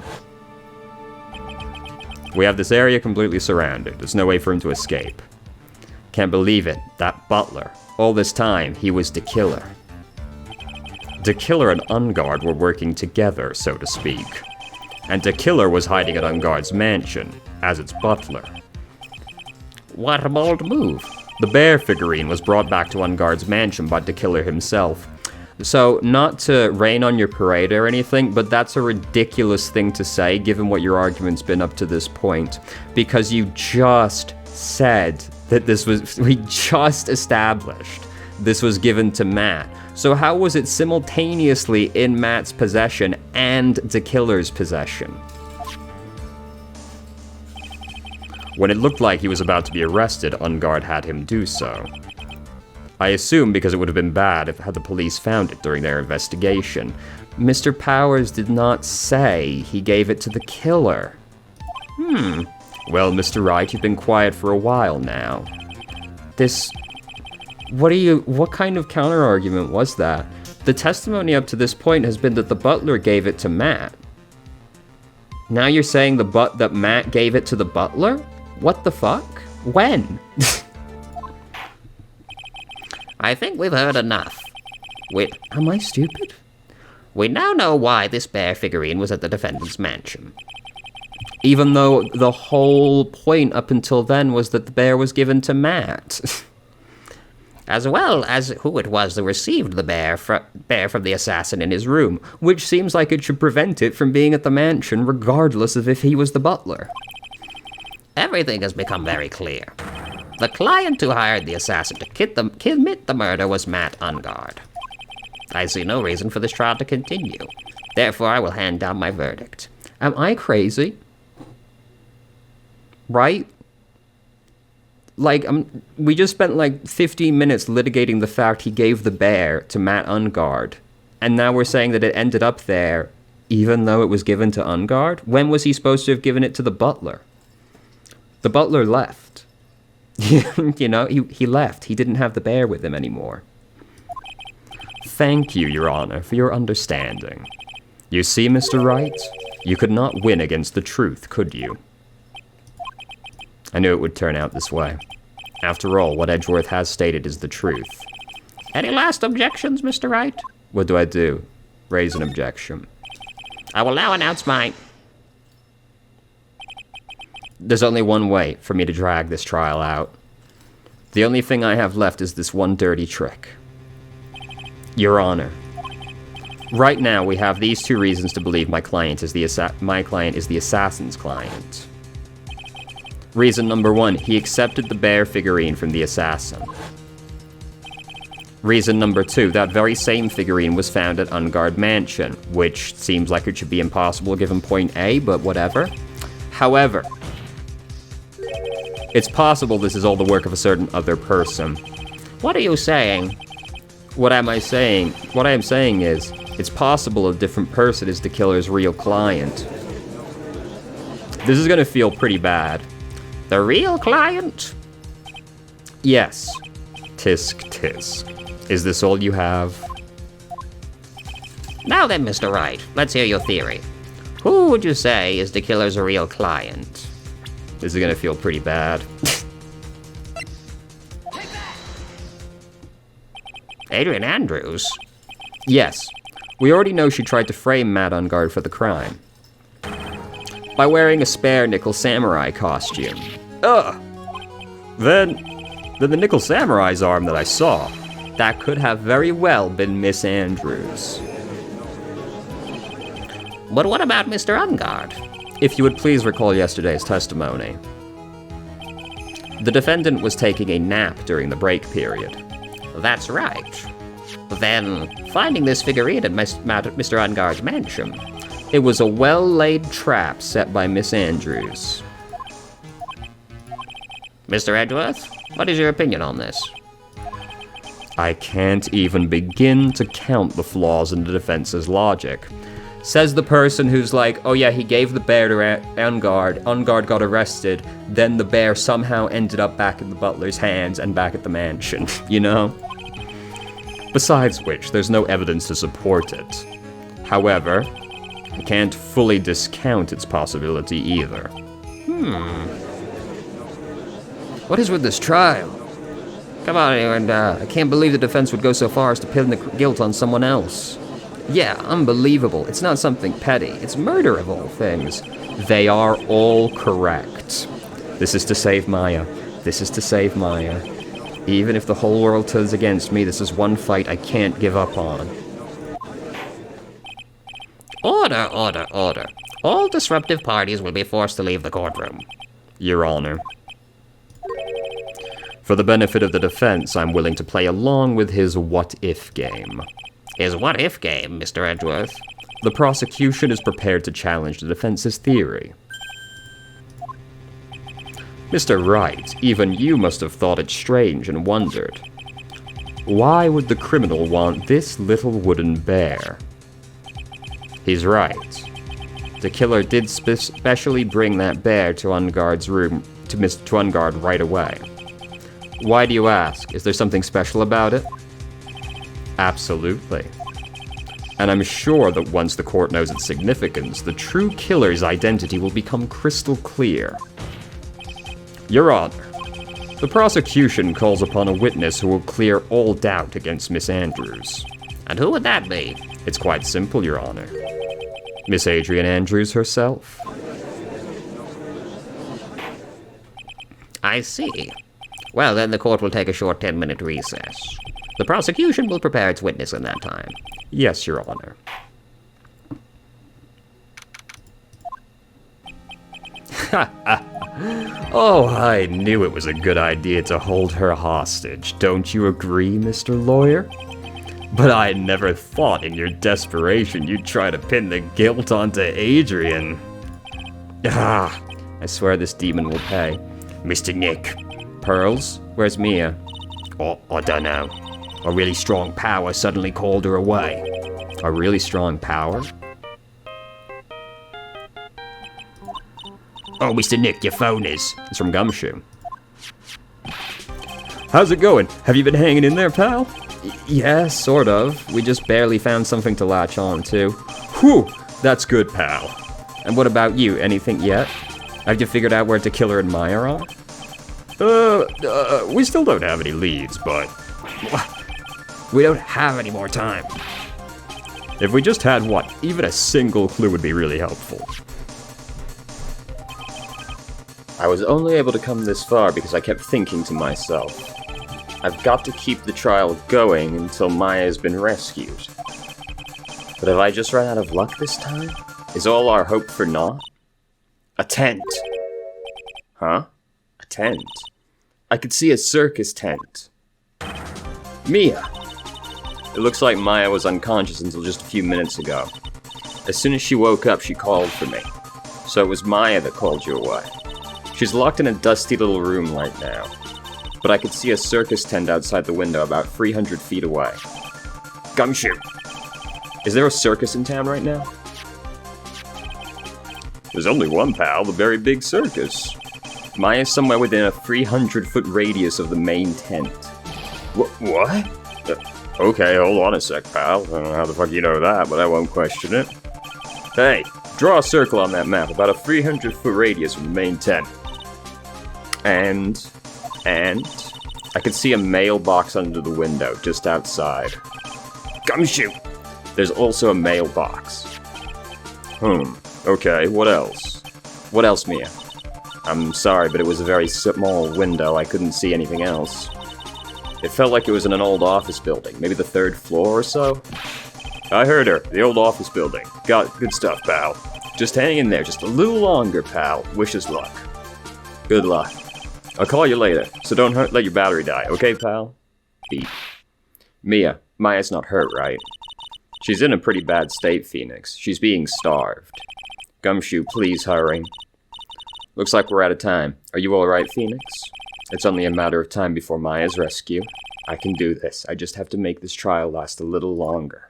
We have this area completely surrounded. There's no way for him to escape. Can't believe it. That butler. All this time, he was the killer. The killer and Ungard were working together, so to speak. And the killer was hiding at Ungard's mansion, as its butler. What a bold move. The bear figurine was brought back to Ungard's mansion by the killer himself. So, not to rain on your parade or anything, but that's a ridiculous thing to say, given what your argument's been up to this point. Because you just said that we just established this was given to Matt. So how was it simultaneously in Matt's possession and the killer's possession? When it looked like he was about to be arrested, Ungard had him do so. I assume because it would have been bad if had the police found it during their investigation. Mr. Powers did not say he gave it to the killer. Well, Mr. Wright, you've been quiet for a while now. What kind of counter-argument was that? The testimony up to this point has been that the butler gave it to Matt. Now you're saying that Matt gave it to the butler? What the fuck? When? I think we've heard enough. Am I stupid? We now know why this bear figurine was at the defendant's mansion. Even though the whole point up until then was that the bear was given to Matt. As well as who it was that received the bear from the assassin in his room. Which seems like it should prevent it from being at the mansion, regardless of if he was the butler. Everything has become very clear. The client who hired the assassin to commit the murder was Matt Ungard. I see no reason for this trial to continue. Therefore, I will hand down my verdict. Am I crazy? Right? Like, we just spent like 15 minutes litigating the fact he gave the bear to Matt Ungard. And now we're saying that it ended up there, even though it was given to Ungard? When was he supposed to have given it to the butler? The butler left. You know, he left. He didn't have the bear with him anymore. Thank you, Your Honor, for your understanding. You see, Mr. Wright, you could not win against the truth, could you? I knew it would turn out this way. After all, what Edgeworth has stated is the truth. Any last objections, Mr. Wright? What do I do? Raise an objection. I will now announce my... There's only one way for me to drag this trial out. The only thing I have left is this one dirty trick. Your Honor, right now we have these two reasons to believe my client is the assassin's client. Reason number one, he accepted the bear figurine from the assassin. Reason number two, that very same figurine was found at Ungard Mansion, which seems like it should be impossible given point A, but whatever. However, it's possible this is all the work of a certain other person. What are you saying? What am I saying? What I am saying is, it's possible a different person is the killer's real client. This is gonna feel pretty bad. The real client? Yes. Tisk tisk. Is this all you have? Now then, Mr. Wright, let's hear your theory. Who would you say is the killer's real client? This is gonna feel pretty bad. Adrian Andrews? Yes. We already know she tried to frame Matt Ungard for the crime. By wearing a spare nickel samurai costume. Ugh! Then the nickel samurai's arm that I saw, that could have very well been Miss Andrews. But what about Mr. Ungard? If you would please recall yesterday's testimony. The defendant was taking a nap during the break period. That's right. Then, finding this figurine at Mr. Ungard's mansion. It was a well-laid trap set by Miss Andrews. Mr. Edgeworth, what is your opinion on this? I can't even begin to count the flaws in the defense's logic. Says the person who's like, oh yeah, he gave the bear to Ungard, Ungard got arrested, then the bear somehow ended up back in the butler's hands and back at the mansion, you know? Besides which, there's no evidence to support it. However, I can't fully discount its possibility either. What is with this trial? Come on, and I can't believe the defense would go so far as to pin the guilt on someone else. Yeah, unbelievable. It's not something petty. It's murder of all things. They are all correct. This is to save Maya. This is to save Maya. Even if the whole world turns against me, this is one fight I can't give up on. Order, order, order. All disruptive parties will be forced to leave the courtroom. Your Honor. For the benefit of the defense, I'm willing to play along with his what-if game. His what-if game, Mr. Edgeworth? The prosecution is prepared to challenge the defense's theory. Mr. Wright, even you must have thought it strange and wondered. Why would the criminal want this little wooden bear? He's right. The killer did specially bring that bear to Unguard's room to Unguard right away. Why do you ask? Is there something special about it? Absolutely. And I'm sure that once the court knows its significance, the true killer's identity will become crystal clear. Your Honor, the prosecution calls upon a witness who will clear all doubt against Miss Andrews. And who would that be? It's quite simple, Your Honor. Miss Adrian Andrews herself. I see. Well, then the court will take a short 10-minute recess. The prosecution will prepare its witness in that time. Yes, Your Honor. Oh, I knew it was a good idea to hold her hostage. Don't you agree, Mr. Lawyer? But I never thought in your desperation you'd try to pin the guilt onto Adrian. Ah, I swear this demon will pay. Mr. Nick. Pearls? Where's Mia? Oh, I don't know. A really strong power suddenly called her away. A really strong power? Oh, Mr. Nick, your phone is. It's from Gumshoe. How's it going? Have you been hanging in there, pal? Yeah, sort of. We just barely found something to latch on to. Whew! That's good, pal. And what about you? Anything yet? Have you figured out where To Killer and Maya are? We still don't have any leads, but... We don't have any more time. If we just had, even a single clue would be really helpful. I was only able to come this far because I kept thinking to myself, I've got to keep the trial going until Maya has been rescued. But have I just run out of luck this time? Is all our hope for naught? A tent! Huh? A tent? I could see a circus tent. Mia! It looks like Maya was unconscious until just a few minutes ago. As soon as she woke up, she called for me. So it was Maya that called you away. She's locked in a dusty little room right now. But I could see a circus tent outside the window about 300 feet away. Gumshoe! Is there a circus in town right now? There's only one, pal, the very big circus. Maya's somewhere within a 300-foot radius of the main tent. What? Okay, hold on a sec, pal. I don't know how the fuck you know that, but I won't question it. Hey, draw a circle on that map, about a 300-foot radius from the main tent. And I could see a mailbox under the window, just outside. Gumshoe! There's also a mailbox. Okay, what else? What else, Mia? I'm sorry, but it was a very small window, I couldn't see anything else. It felt like it was in an old office building, maybe the 3rd floor or so. I heard her, the old office building. Got good stuff, pal. Just hang in there just a little longer, pal. Wish us luck. Good luck. I'll call you later, so don't let your battery die, okay, pal? Beep. Mia, Maya's not hurt, right? She's in a pretty bad state, Phoenix. She's being starved. Gumshoe, please hurry. Looks like we're out of time. Are you alright, Phoenix? It's only a matter of time before Maya's rescue. I can do this. I just have to make this trial last a little longer.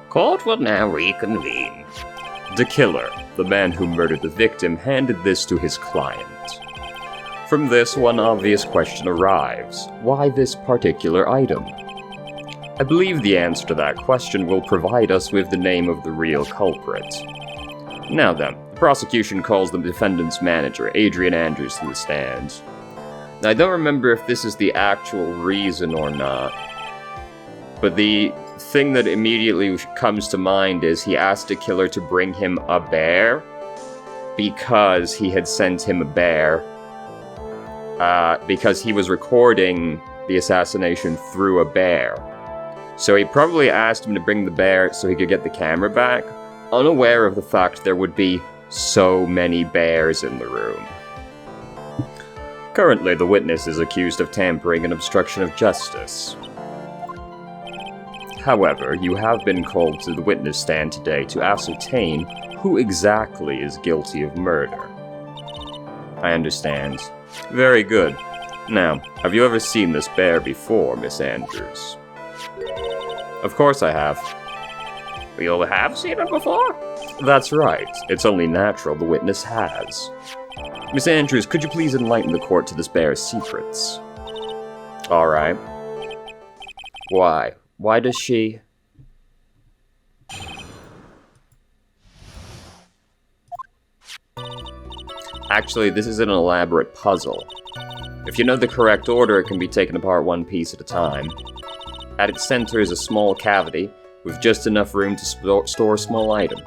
Court will now reconvene. The killer, the man who murdered the victim, handed this to his client. From this, one obvious question arrives. Why this particular item? I believe the answer to that question will provide us with the name of the real culprit. Now then, the prosecution calls the defendant's manager, Adrian Andrews, to the stand. Now, I don't remember if this is the actual reason or not, but the thing that immediately comes to mind is he asked the killer to bring him a bear because he had sent him a bear because he was recording the assassination through a bear. So he probably asked him to bring the bear so he could get the camera back, unaware of the fact there would be so many bears in the room. Currently, the witness is accused of tampering and obstruction of justice. However, you have been called to the witness stand today to ascertain who exactly is guilty of murder. I understand. Very good. Now, have you ever seen this bear before, Miss Andrews? Of course I have. You have seen it before? That's right. It's only natural the witness has. Miss Andrews, could you please enlighten the court to this bear's secrets? Alright. Why? Why does she... Actually, this is an elaborate puzzle. If you know the correct order, it can be taken apart one piece at a time. At its center is a small cavity, with just enough room to store a small item.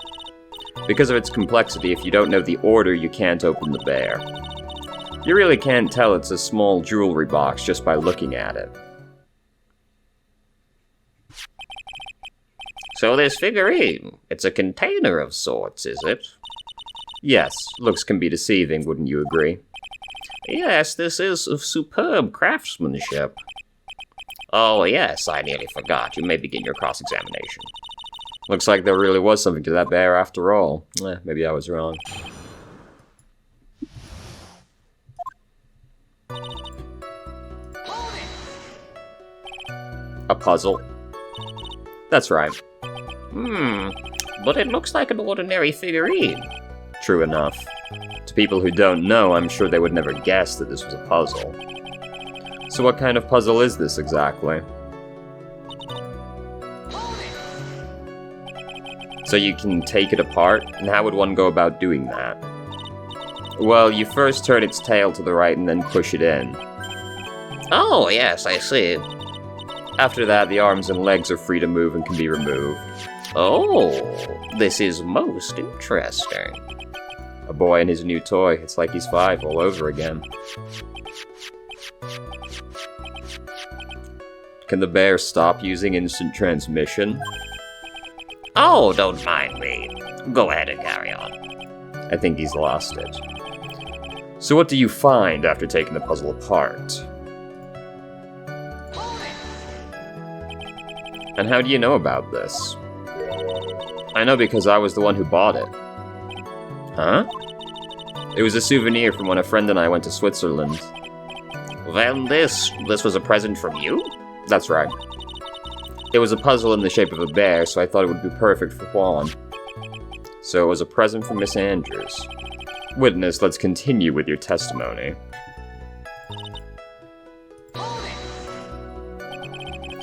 Because of its complexity, if you don't know the order, you can't open the bear. You really can't tell it's a small jewelry box just by looking at it. So this figurine, it's a container of sorts, is it? Yes, looks can be deceiving, wouldn't you agree? Yes, this is of superb craftsmanship. Oh yes, I nearly forgot. You may begin your cross-examination. Looks like there really was something to that bear after all. Maybe I was wrong. A puzzle. That's right. But it looks like an ordinary figurine. True enough. To people who don't know, I'm sure they would never guess that this was a puzzle. So what kind of puzzle is this exactly? So you can take it apart, and how would one go about doing that? Well, you first turn its tail to the right and then push it in. Oh, yes, I see. After that, the arms and legs are free to move and can be removed. Oh, this is most interesting. A boy and his new toy. It's like he's 5 all over again. Can the bear stop using instant transmission? Oh, don't mind me. Go ahead and carry on. I think he's lost it. So what do you find after taking the puzzle apart? And how do you know about this? I know because I was the one who bought it. Huh? It was a souvenir from when a friend and I went to Switzerland. Then this was a present from you? That's right. It was a puzzle in the shape of a bear, so I thought it would be perfect for Juan. So it was a present from Miss Andrews. Witness, let's continue with your testimony.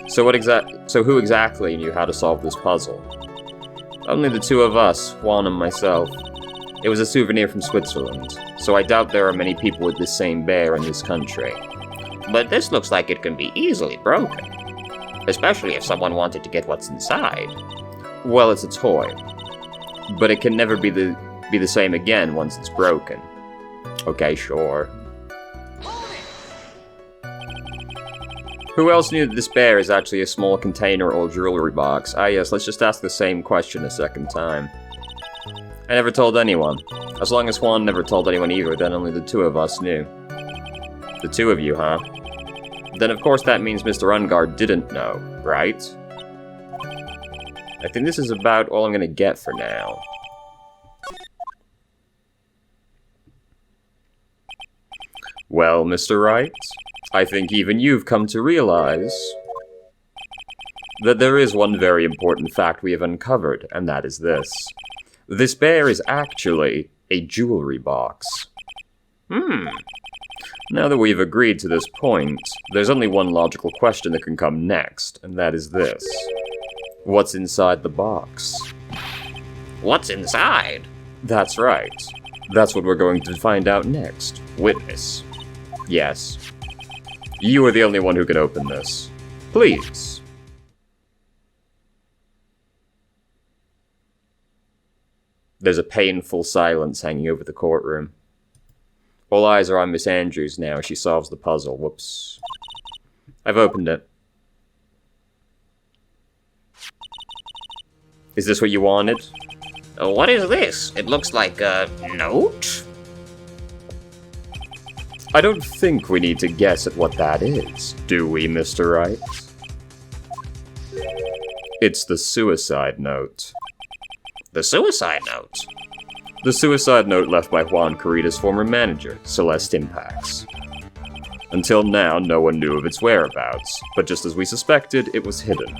So who exactly knew how to solve this puzzle? Only the two of us, Juan and myself. It was a souvenir from Switzerland, so I doubt there are many people with this same bear in this country. But this looks like it can be easily broken. Especially if someone wanted to get what's inside. Well, it's a toy. But it can never be the same again once it's broken. Okay, sure. Who else knew that this bear is actually a small container or jewelry box? Ah yes, let's just ask the same question a second time. I never told anyone. As long as Juan never told anyone either, then only the two of us knew. The two of you, huh? Then of course that means Mr. Ungard didn't know, right? I think this is about all I'm gonna get for now. Well, Mr. Wright, I think even you've come to realize that there is one very important fact we have uncovered, and that is this. This bear is actually a jewelry box. Now that we've agreed to this point, there's only one logical question that can come next, and that is this. What's inside the box? What's inside? That's right. That's what we're going to find out next. Witness. Yes. You are the only one who can open this. Please. There's a painful silence hanging over the courtroom. All eyes are on Miss Andrews now as she solves the puzzle. Whoops. I've opened it. Is this what you wanted? What is this? It looks like a note? I don't think we need to guess at what that is, do we, Mr. Wright? It's the suicide note. The suicide note? The suicide note left by Juan Carita's former manager, Celeste Impax. Until now, no one knew of its whereabouts, but just as we suspected, it was hidden.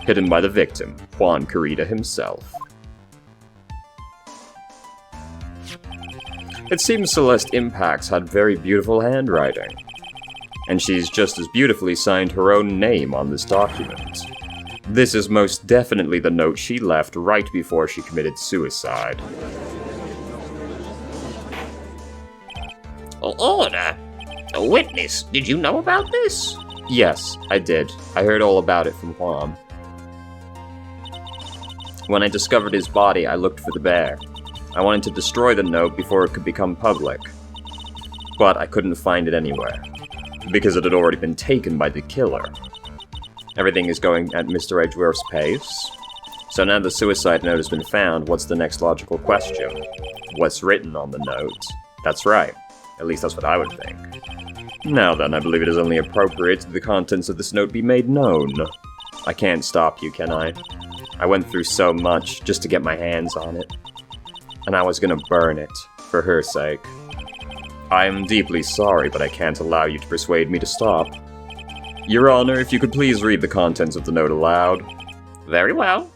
Hidden by the victim, Juan Carita himself. It seems Celeste Impax had very beautiful handwriting, and she's just as beautifully signed her own name on this document. This is most definitely the note she left right before she committed suicide. Order! A witness, did you know about this? Yes, I did. I heard all about it from Juan. When I discovered his body, I looked for the bear. I wanted to destroy the note before it could become public. But I couldn't find it anywhere, because it had already been taken by the killer. Everything is going at Mr. Edgeworth's pace. So now the suicide note has been found, what's the next logical question? What's written on the note? That's right. At least that's what I would think. Now then, I believe it is only appropriate that the contents of this note be made known. I can't stop you, can I? I went through so much just to get my hands on it. And I was gonna burn it, for her sake. I am deeply sorry, but I can't allow you to persuade me to stop. Your Honor, if you could please read the contents of the note aloud. Very well.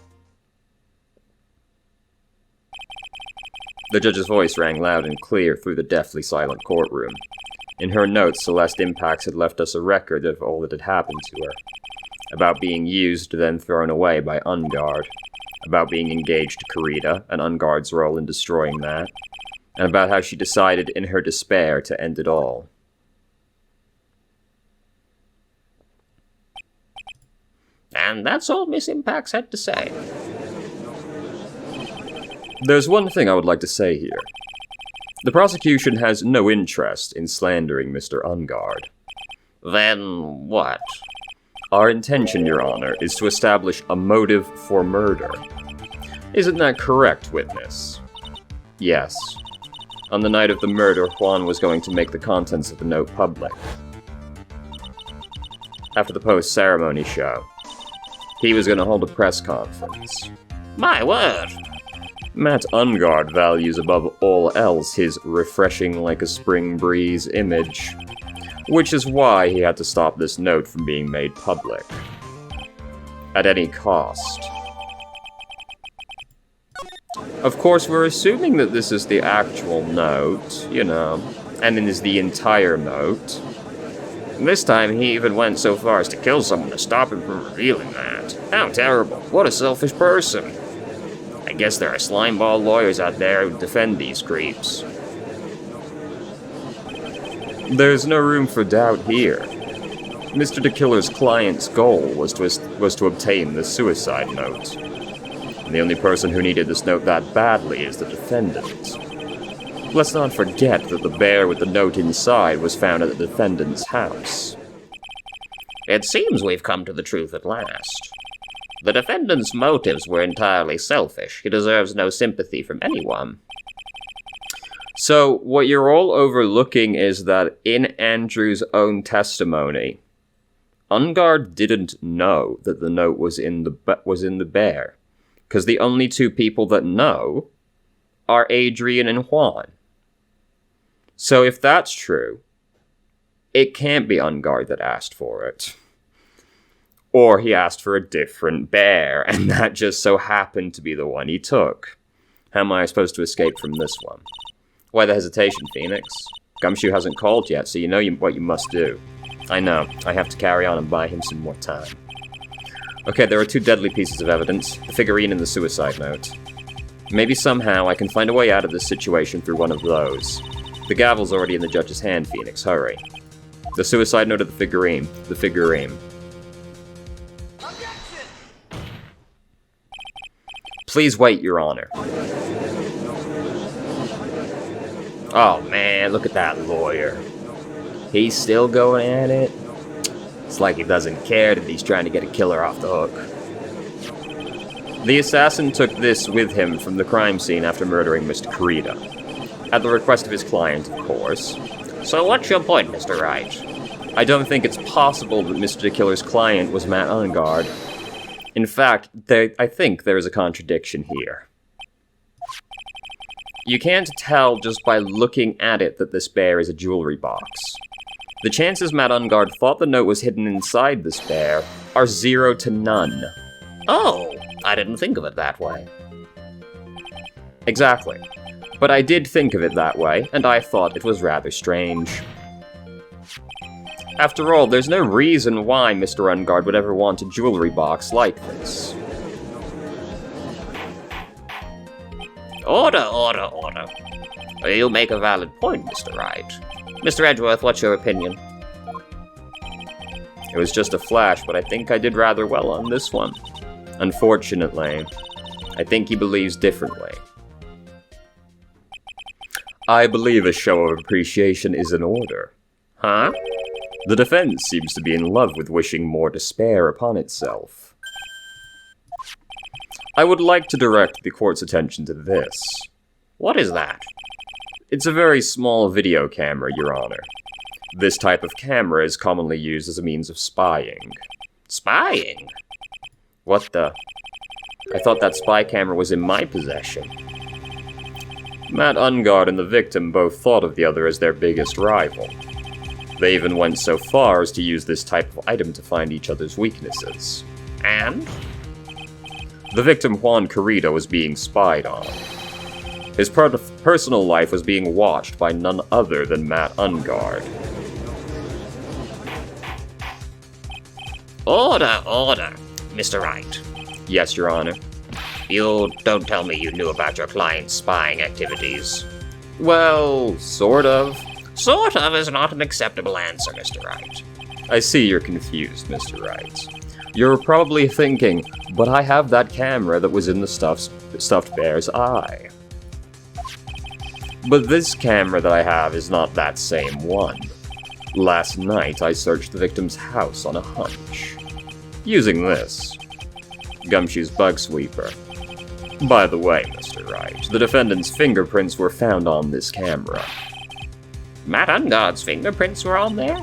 The judge's voice rang loud and clear through the deathly silent courtroom. In her notes, Celeste Impax had left us a record of all that had happened to her. About being used, then thrown away by Ungard. About being engaged to Carita, and Ungard's role in destroying that. And about how she decided in her despair to end it all. And that's all Miss Impax had to say. There's one thing I would like to say here. The prosecution has no interest in slandering Mr. Ungard. Then what? Our intention, Your Honor, is to establish a motive for murder. Isn't that correct, witness? Yes. On the night of the murder, Juan was going to make the contents of the note public. After the post-ceremony show, he was going to hold a press conference. My word! Matt Ungard values above all else his refreshing like a spring breeze image, which is why he had to stop this note from being made public. At any cost. Of course, we're assuming that this is the actual note, you know, and it is the entire note. This time he even went so far as to kill someone to stop him from revealing that. How terrible. What a selfish person. I guess there are slimeball lawyers out there who defend these creeps. There's no room for doubt here. Mr. DeKiller's client's goal was to obtain the suicide note. And the only person who needed this note that badly is the defendant. Let's not forget that the bear with the note inside was found at the defendant's house. It seems we've come to the truth at last. The defendant's motives were entirely selfish. He deserves no sympathy from anyone. So, what you're all overlooking is that in Andrew's own testimony, Ungard didn't know that the note was in the bear, because the only two people that know are Adrian and Juan. So if that's true, it can't be Ungard that asked for it. Or he asked for a different bear, and that just so happened to be the one he took. How am I supposed to escape from this one? Why the hesitation, Phoenix? Gumshoe hasn't called yet, so you know what you must do. I know. I have to carry on and buy him some more time. Okay, there are two deadly pieces of evidence, the figurine and the suicide note. Maybe somehow I can find a way out of this situation through one of those. The gavel's already in the judge's hand, Phoenix. Hurry. The suicide note of the figurine. The figurine. Objection! Please wait, Your Honor. Oh man, look at that lawyer. He's still going at it. It's like he doesn't care that he's trying to get a killer off the hook. The assassin took this with him from the crime scene after murdering Mr. Corita. At the request of his client, of course. So what's your point, Mr. Wright? I don't think it's possible that Mr. the Killer's client was Matt Ungard. In fact, I think there is a contradiction here. You can't tell just by looking at it that this bear is a jewelry box. The chances Matt Ungard thought the note was hidden inside this bear are 0 to none. Oh, I didn't think of it that way. Exactly. But I did think of it that way, and I thought it was rather strange. After all, there's no reason why Mr. Ungard would ever want a jewelry box like this. Order. You make a valid point, Mr. Wright. Mr. Edgeworth, what's your opinion? It was just a flash, but I think I did rather well on this one. Unfortunately, I think he believes differently. I believe a show of appreciation is in order. Huh? The defense seems to be in love with wishing more despair upon itself. I would like to direct the court's attention to this. What is that? It's a very small video camera, Your Honor. This type of camera is commonly used as a means of spying. Spying? What the? I thought that spy camera was in my possession. Matt Ungard and the victim both thought of the other as their biggest rival. They even went so far as to use this type of item to find each other's weaknesses. And? The victim Juan Corrida was being spied on. His personal life was being watched by none other than Matt Ungard. Order, Mr. Wright. Yes, Your Honor. You don't tell me you knew about your client's spying activities. Well, sort of. Sort of is not an acceptable answer, Mr. Wright. I see you're confused, Mr. Wright. You're probably thinking, but I have that camera that was in the stuffed bear's eye. But this camera that I have is not that same one. Last night, I searched the victim's house on a hunch. Using this. Gumshoe's bug sweeper. By the way, Mr. Wright, the defendant's fingerprints were found on this camera. Matt Ungard's fingerprints were on there?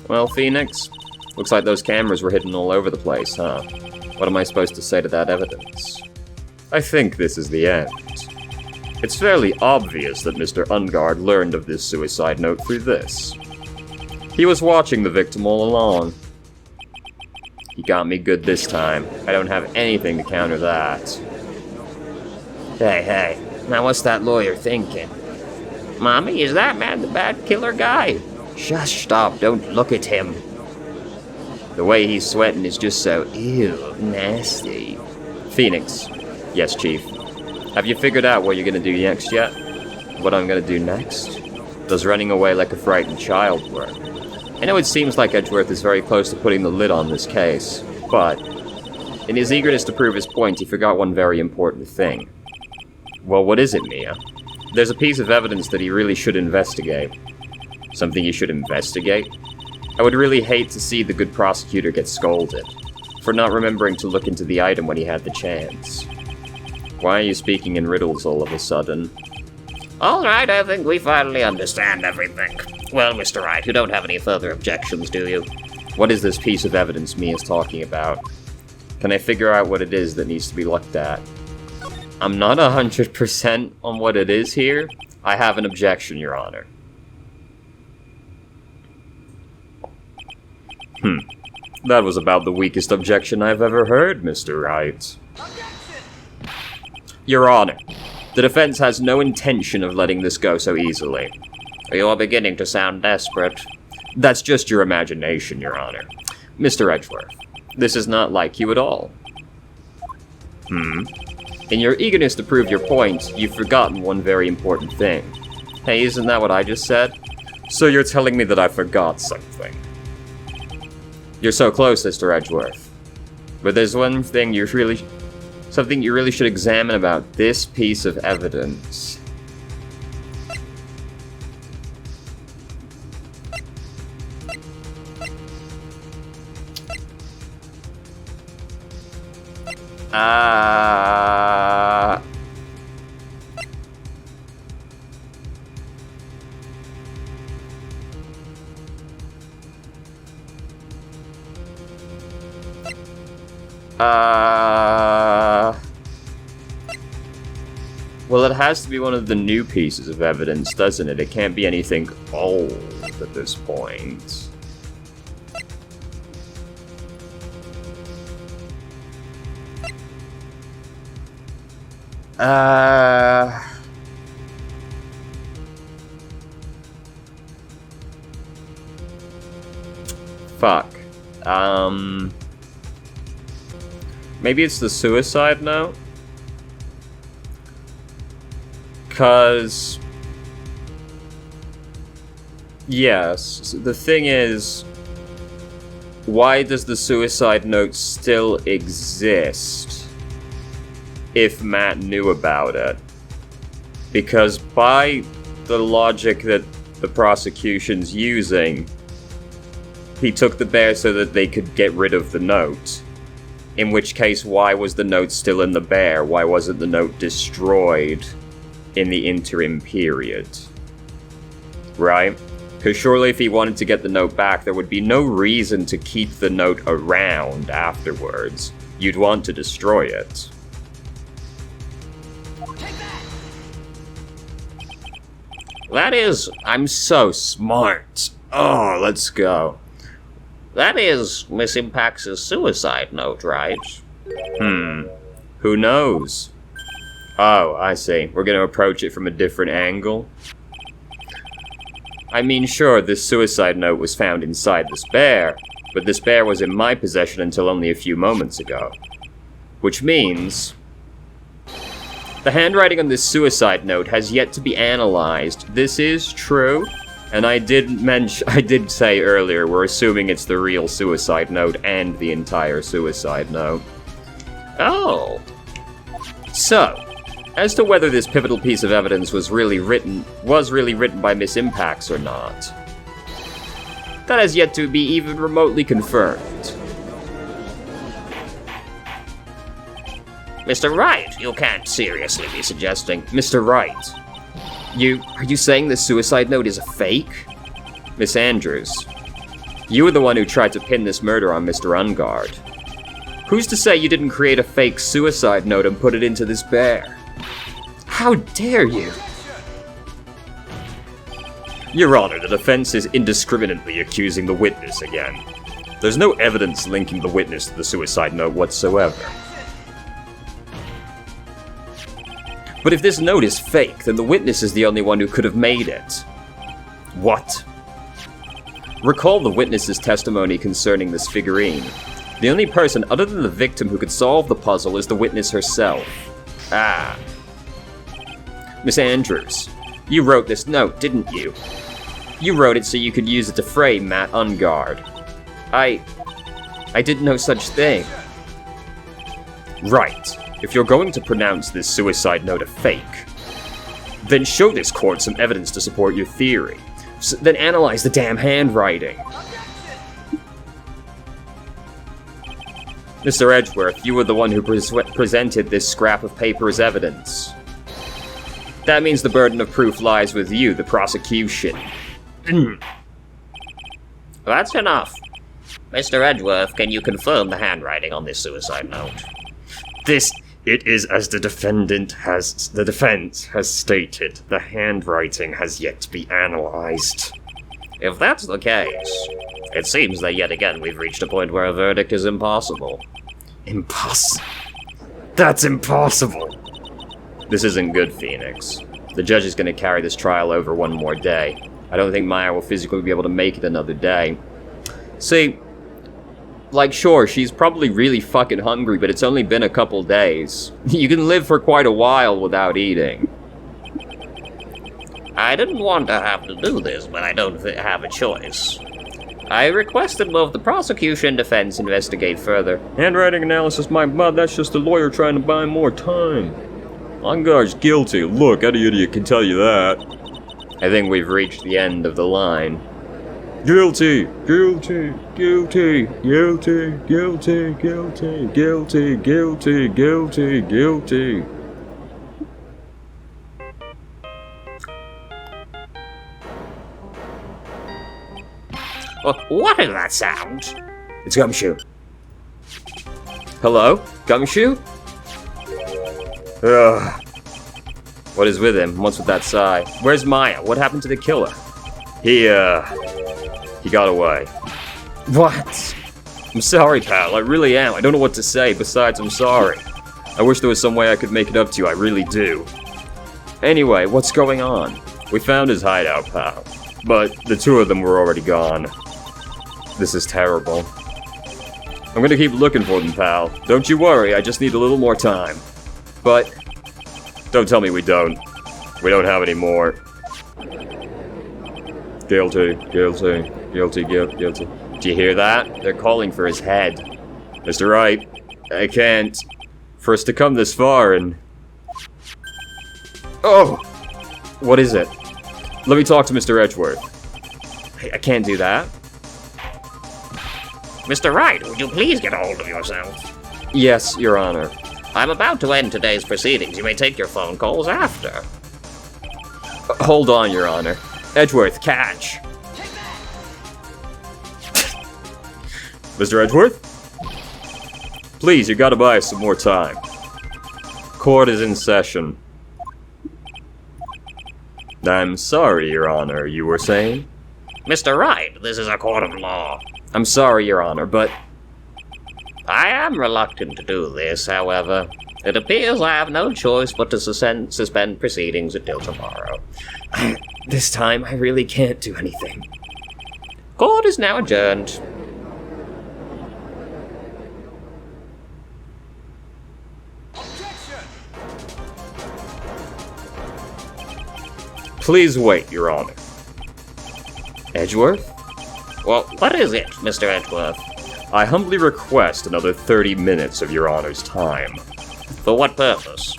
Well, Phoenix, looks like those cameras were hidden all over the place, huh? What am I supposed to say to that evidence? I think this is the end. It's fairly obvious that Mr. Ungard learned of this suicide note through this. He was watching the victim all along. He got me good this time. I don't have anything to counter that. Hey, now what's that lawyer thinking? Mommy, is that man the bad killer guy? Shush, stop, don't look at him. The way he's sweating is just so, ew, nasty. Phoenix. Yes, Chief. Have you figured out what you're gonna do next yet? What I'm gonna do next? Does running away like a frightened child work? I know it seems like Edgeworth is very close to putting the lid on this case, but in his eagerness to prove his point, he forgot one very important thing. Well, what is it, Mia? There's a piece of evidence that he really should investigate. Something he should investigate? I would really hate to see the good prosecutor get scolded for not remembering to look into the item when he had the chance. Why are you speaking in riddles all of a sudden? All right, I think we finally understand everything. Well, Mr. Wright, you don't have any further objections, do you? What is this piece of evidence Mia's talking about? Can I figure out what it is that needs to be looked at? I'm not 100% on what it is here. I have an objection, Your Honor. That was about the weakest objection I've ever heard, Mr. Wright. Your Honor, the defense has no intention of letting this go so easily. You're beginning to sound desperate. That's just your imagination, Your Honor. Mr. Edgeworth, this is not like you at all. In your eagerness to prove your point, you've forgotten one very important thing. Hey, isn't that what I just said? So you're telling me that I forgot something. You're so close, Mr. Edgeworth. But there's one thing something you really should examine about this piece of evidence. Uh... Well, it has to be one of the new pieces of evidence, doesn't it? It can't be anything old at this point. Fuck. Maybe it's the suicide note? 'Cause... Yes, the thing is... Why does the suicide note still exist if Matt knew about it? Because by the logic that the prosecution's using, he took the bear so that they could get rid of the note. In which case, why was the note still in the bear? Why wasn't the note destroyed in the interim period? Right? Because surely if he wanted to get the note back, there would be no reason to keep the note around afterwards. You'd want to destroy it. That is... I'm so smart. Oh, let's go. That is Miss Impax's suicide note, right? Who knows? Oh, I see. We're gonna approach it from a different angle? I mean, sure, this suicide note was found inside this bear, but this bear was in my possession until only a few moments ago. Which means... the handwriting on this suicide note has yet to be analyzed. This is true. And I did say earlier, we're assuming it's the real suicide note and the entire suicide note. Oh. So, as to whether this pivotal piece of evidence was really written by Miss Impax or not, that has yet to be even remotely confirmed. Mr. Wright, you can't seriously be suggesting... Mr. Wright, are you saying this suicide note is a fake? Miss Andrews, you were the one who tried to pin this murder on Mr. Ungard. Who's to say you didn't create a fake suicide note and put it into this bear? How dare you? Your Honor, the defense is indiscriminately accusing the witness again. There's no evidence linking the witness to the suicide note whatsoever. But if this note is fake, then the witness is the only one who could have made it. What? Recall the witness's testimony concerning this figurine. The only person other than the victim who could solve the puzzle is the witness herself. Ah. Miss Andrews, you wrote this note, didn't you? You wrote it so you could use it to frame Matt Ungard. I did no such thing. Right. If you're going to pronounce this suicide note a fake, then show this court some evidence to support your theory. Then analyze the damn handwriting. Mr. Edgeworth, you were the one who presented this scrap of paper as evidence. That means the burden of proof lies with you, the prosecution. That's enough. Mr. Edgeworth, can you confirm the handwriting on this suicide note? It is as the defense has stated. The handwriting has yet to be analyzed. If that's the case, it seems that yet again we've reached a point where a verdict is impossible. Impossible? That's impossible! This isn't good, Phoenix. The judge is going to carry this trial over one more day. I don't think Maya will physically be able to make it another day. See, like, sure, she's probably really fucking hungry, but it's only been a couple days. You can live for quite a while without eating. I didn't want to have to do this, but I don't have a choice. I requested both the prosecution and defense investigate further. Handwriting analysis, my butt, that's just the lawyer trying to buy more time. Ungard's guilty. Look, any idiot can tell you that. I think we've reached the end of the line. Guilty, guilty, guilty, guilty, guilty, guilty, guilty, guilty, guilty, guilty. What is that sound? It's Gumshoe. Hello? Gumshoe? Ugh. What is with him? What's with that sigh? Where's Maya? What happened to the killer? He got away. What? I'm sorry, pal. I really am. I don't know what to say, besides I'm sorry. I wish there was some way I could make it up to you. I really do. Anyway, what's going on? We found his hideout, pal. But the two of them were already gone. This is terrible. I'm gonna keep looking for them, pal. Don't you worry, I just need a little more time. But don't tell me we don't. We don't have any more. Guilty, guilty, guilty, guilty. Do you hear that? They're calling for his head. Mr. Wright, I can't. For us to come this far and... Oh! What is it? Let me talk to Mr. Edgeworth. I can't do that. Mr. Wright, would you please get a hold of yourself? Yes, Your Honor. I'm about to end today's proceedings. You may take your phone calls after. Hold on, Your Honor. Edgeworth, catch! Mr. Edgeworth? Please, you gotta buy us some more time. Court is in session. I'm sorry, Your Honor, you were saying? Mr. Wright, this is a court of law. I'm sorry, Your Honor, but... I am reluctant to do this, however. It appears I have no choice but to suspend proceedings until tomorrow. This time, I really can't do anything. Court is now adjourned. Please wait, Your Honor. Edgeworth? Well, what is it, Mr. Edgeworth? I humbly request another 30 minutes of Your Honor's time. For what purpose?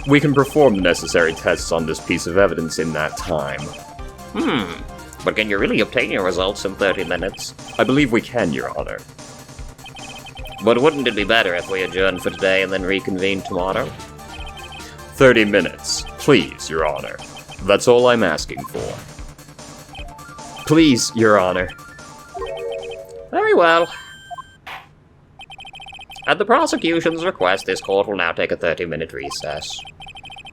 We can perform the necessary tests on this piece of evidence in that time. But can you really obtain your results in 30 minutes? I believe we can, Your Honor. But wouldn't it be better if we adjourned for today and then reconvene tomorrow? 30 minutes, please, Your Honor. That's all I'm asking for. Please, Your Honor. Very well. At the prosecution's request, this court will now take a 30-minute recess.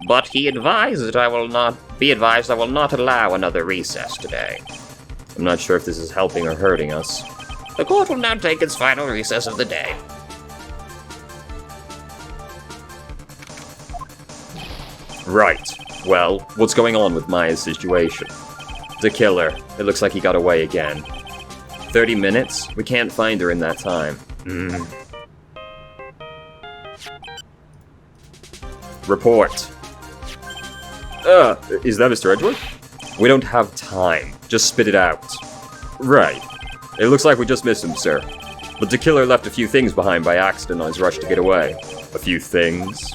But be advised I will not allow another recess today. I'm not sure if this is helping or hurting us. The court will now take its final recess of the day. Right. Well, what's going on with Maya's situation? The killer. It looks like he got away again. 30 minutes? We can't find her in that time. Report. Is that Mr. Edgeworth? We don't have time. Just spit it out. Right. It looks like we just missed him, sir. But the killer left a few things behind by accident on his rush to get away. A few things.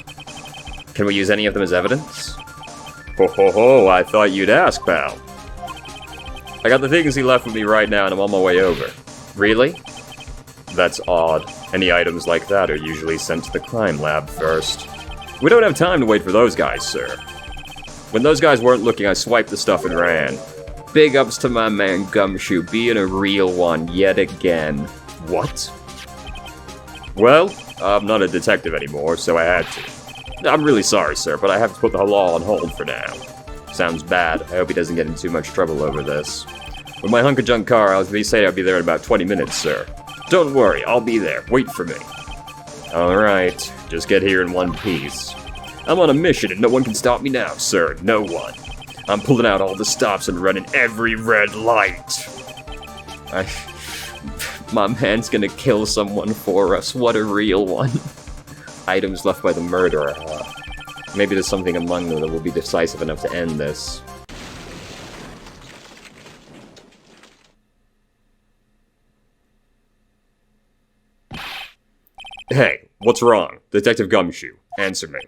Can we use any of them as evidence? Ho ho ho, I thought you'd ask, pal. I got the things he left with me right now and I'm on my way over. Really? That's odd. Any items like that are usually sent to the crime lab first. We don't have time to wait for those guys, sir. When those guys weren't looking, I swiped the stuff and ran. Big ups to my man Gumshoe, being a real one yet again. What? Well, I'm not a detective anymore, so I had to. I'm really sorry, sir, but I have to put the law on hold for now. Sounds bad. I hope he doesn't get in too much trouble over this. With my hunk-of-junk car, I'll be saying I'll be there in about 20 minutes, sir. Don't worry, I'll be there. Wait for me. Alright, just get here in one piece. I'm on a mission and no one can stop me now, sir. No one. I'm pulling out all the stops and running every red light. My man's gonna kill someone for us. What a real one. Items left by the murderer, huh? Maybe there's something among them that will be decisive enough to end this. Hey, what's wrong? Detective Gumshoe, answer me.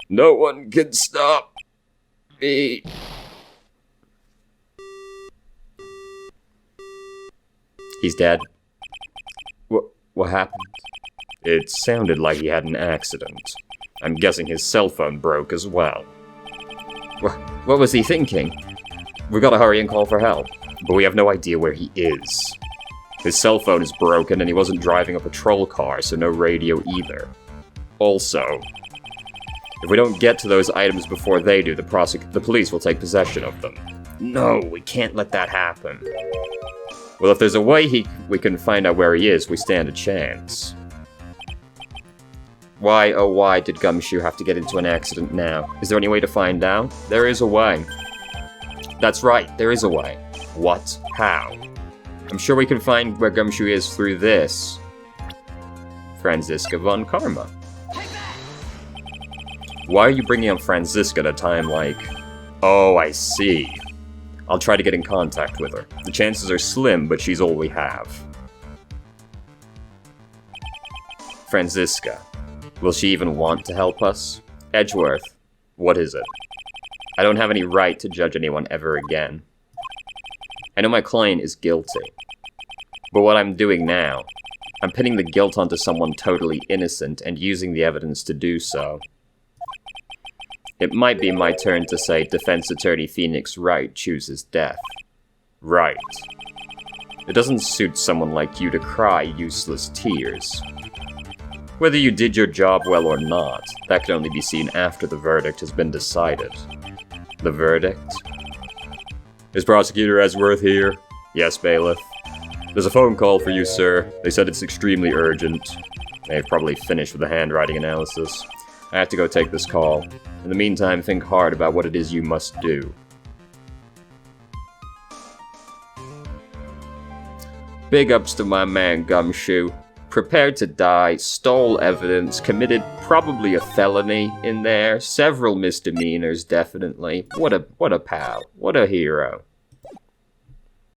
No one can stop me. He's dead. What happened? It sounded like he had an accident. I'm guessing his cell phone broke as well. What was he thinking? We gotta hurry and call for help, but we have no idea where he is. His cell phone is broken and he wasn't driving a patrol car, so no radio either. Also, if we don't get to those items before they do, the police will take possession of them. No, we can't let that happen. Well, if there's a way we can find out where he is, we stand a chance. Why, oh why, did Gumshoe have to get into an accident now? Is there any way to find out? There is a way. That's right, there is a way. What? How? I'm sure we can find where Gumshoe is through this. Franziska von Karma. Why are you bringing up Franziska at a time like... Oh, I see. I'll try to get in contact with her. The chances are slim, but she's all we have. Franziska. Will she even want to help us? Edgeworth. What is it? I don't have any right to judge anyone ever again. I know my client is guilty. But what I'm doing now, I'm pinning the guilt onto someone totally innocent and using the evidence to do so. It might be my turn to say Defense Attorney Phoenix Wright chooses death. Right. It doesn't suit someone like you to cry useless tears. Whether you did your job well or not, that can only be seen after the verdict has been decided. The verdict? Is Prosecutor Edgeworth here? Yes, Bailiff. There's a phone call for you, sir. They said it's extremely urgent. They've probably finished with the handwriting analysis. I have to go take this call. In the meantime, think hard about what it is you must do. Big ups to my man Gumshoe. Prepared to die, stole evidence, committed probably a felony in there, several misdemeanors definitely. What a pal, what a hero.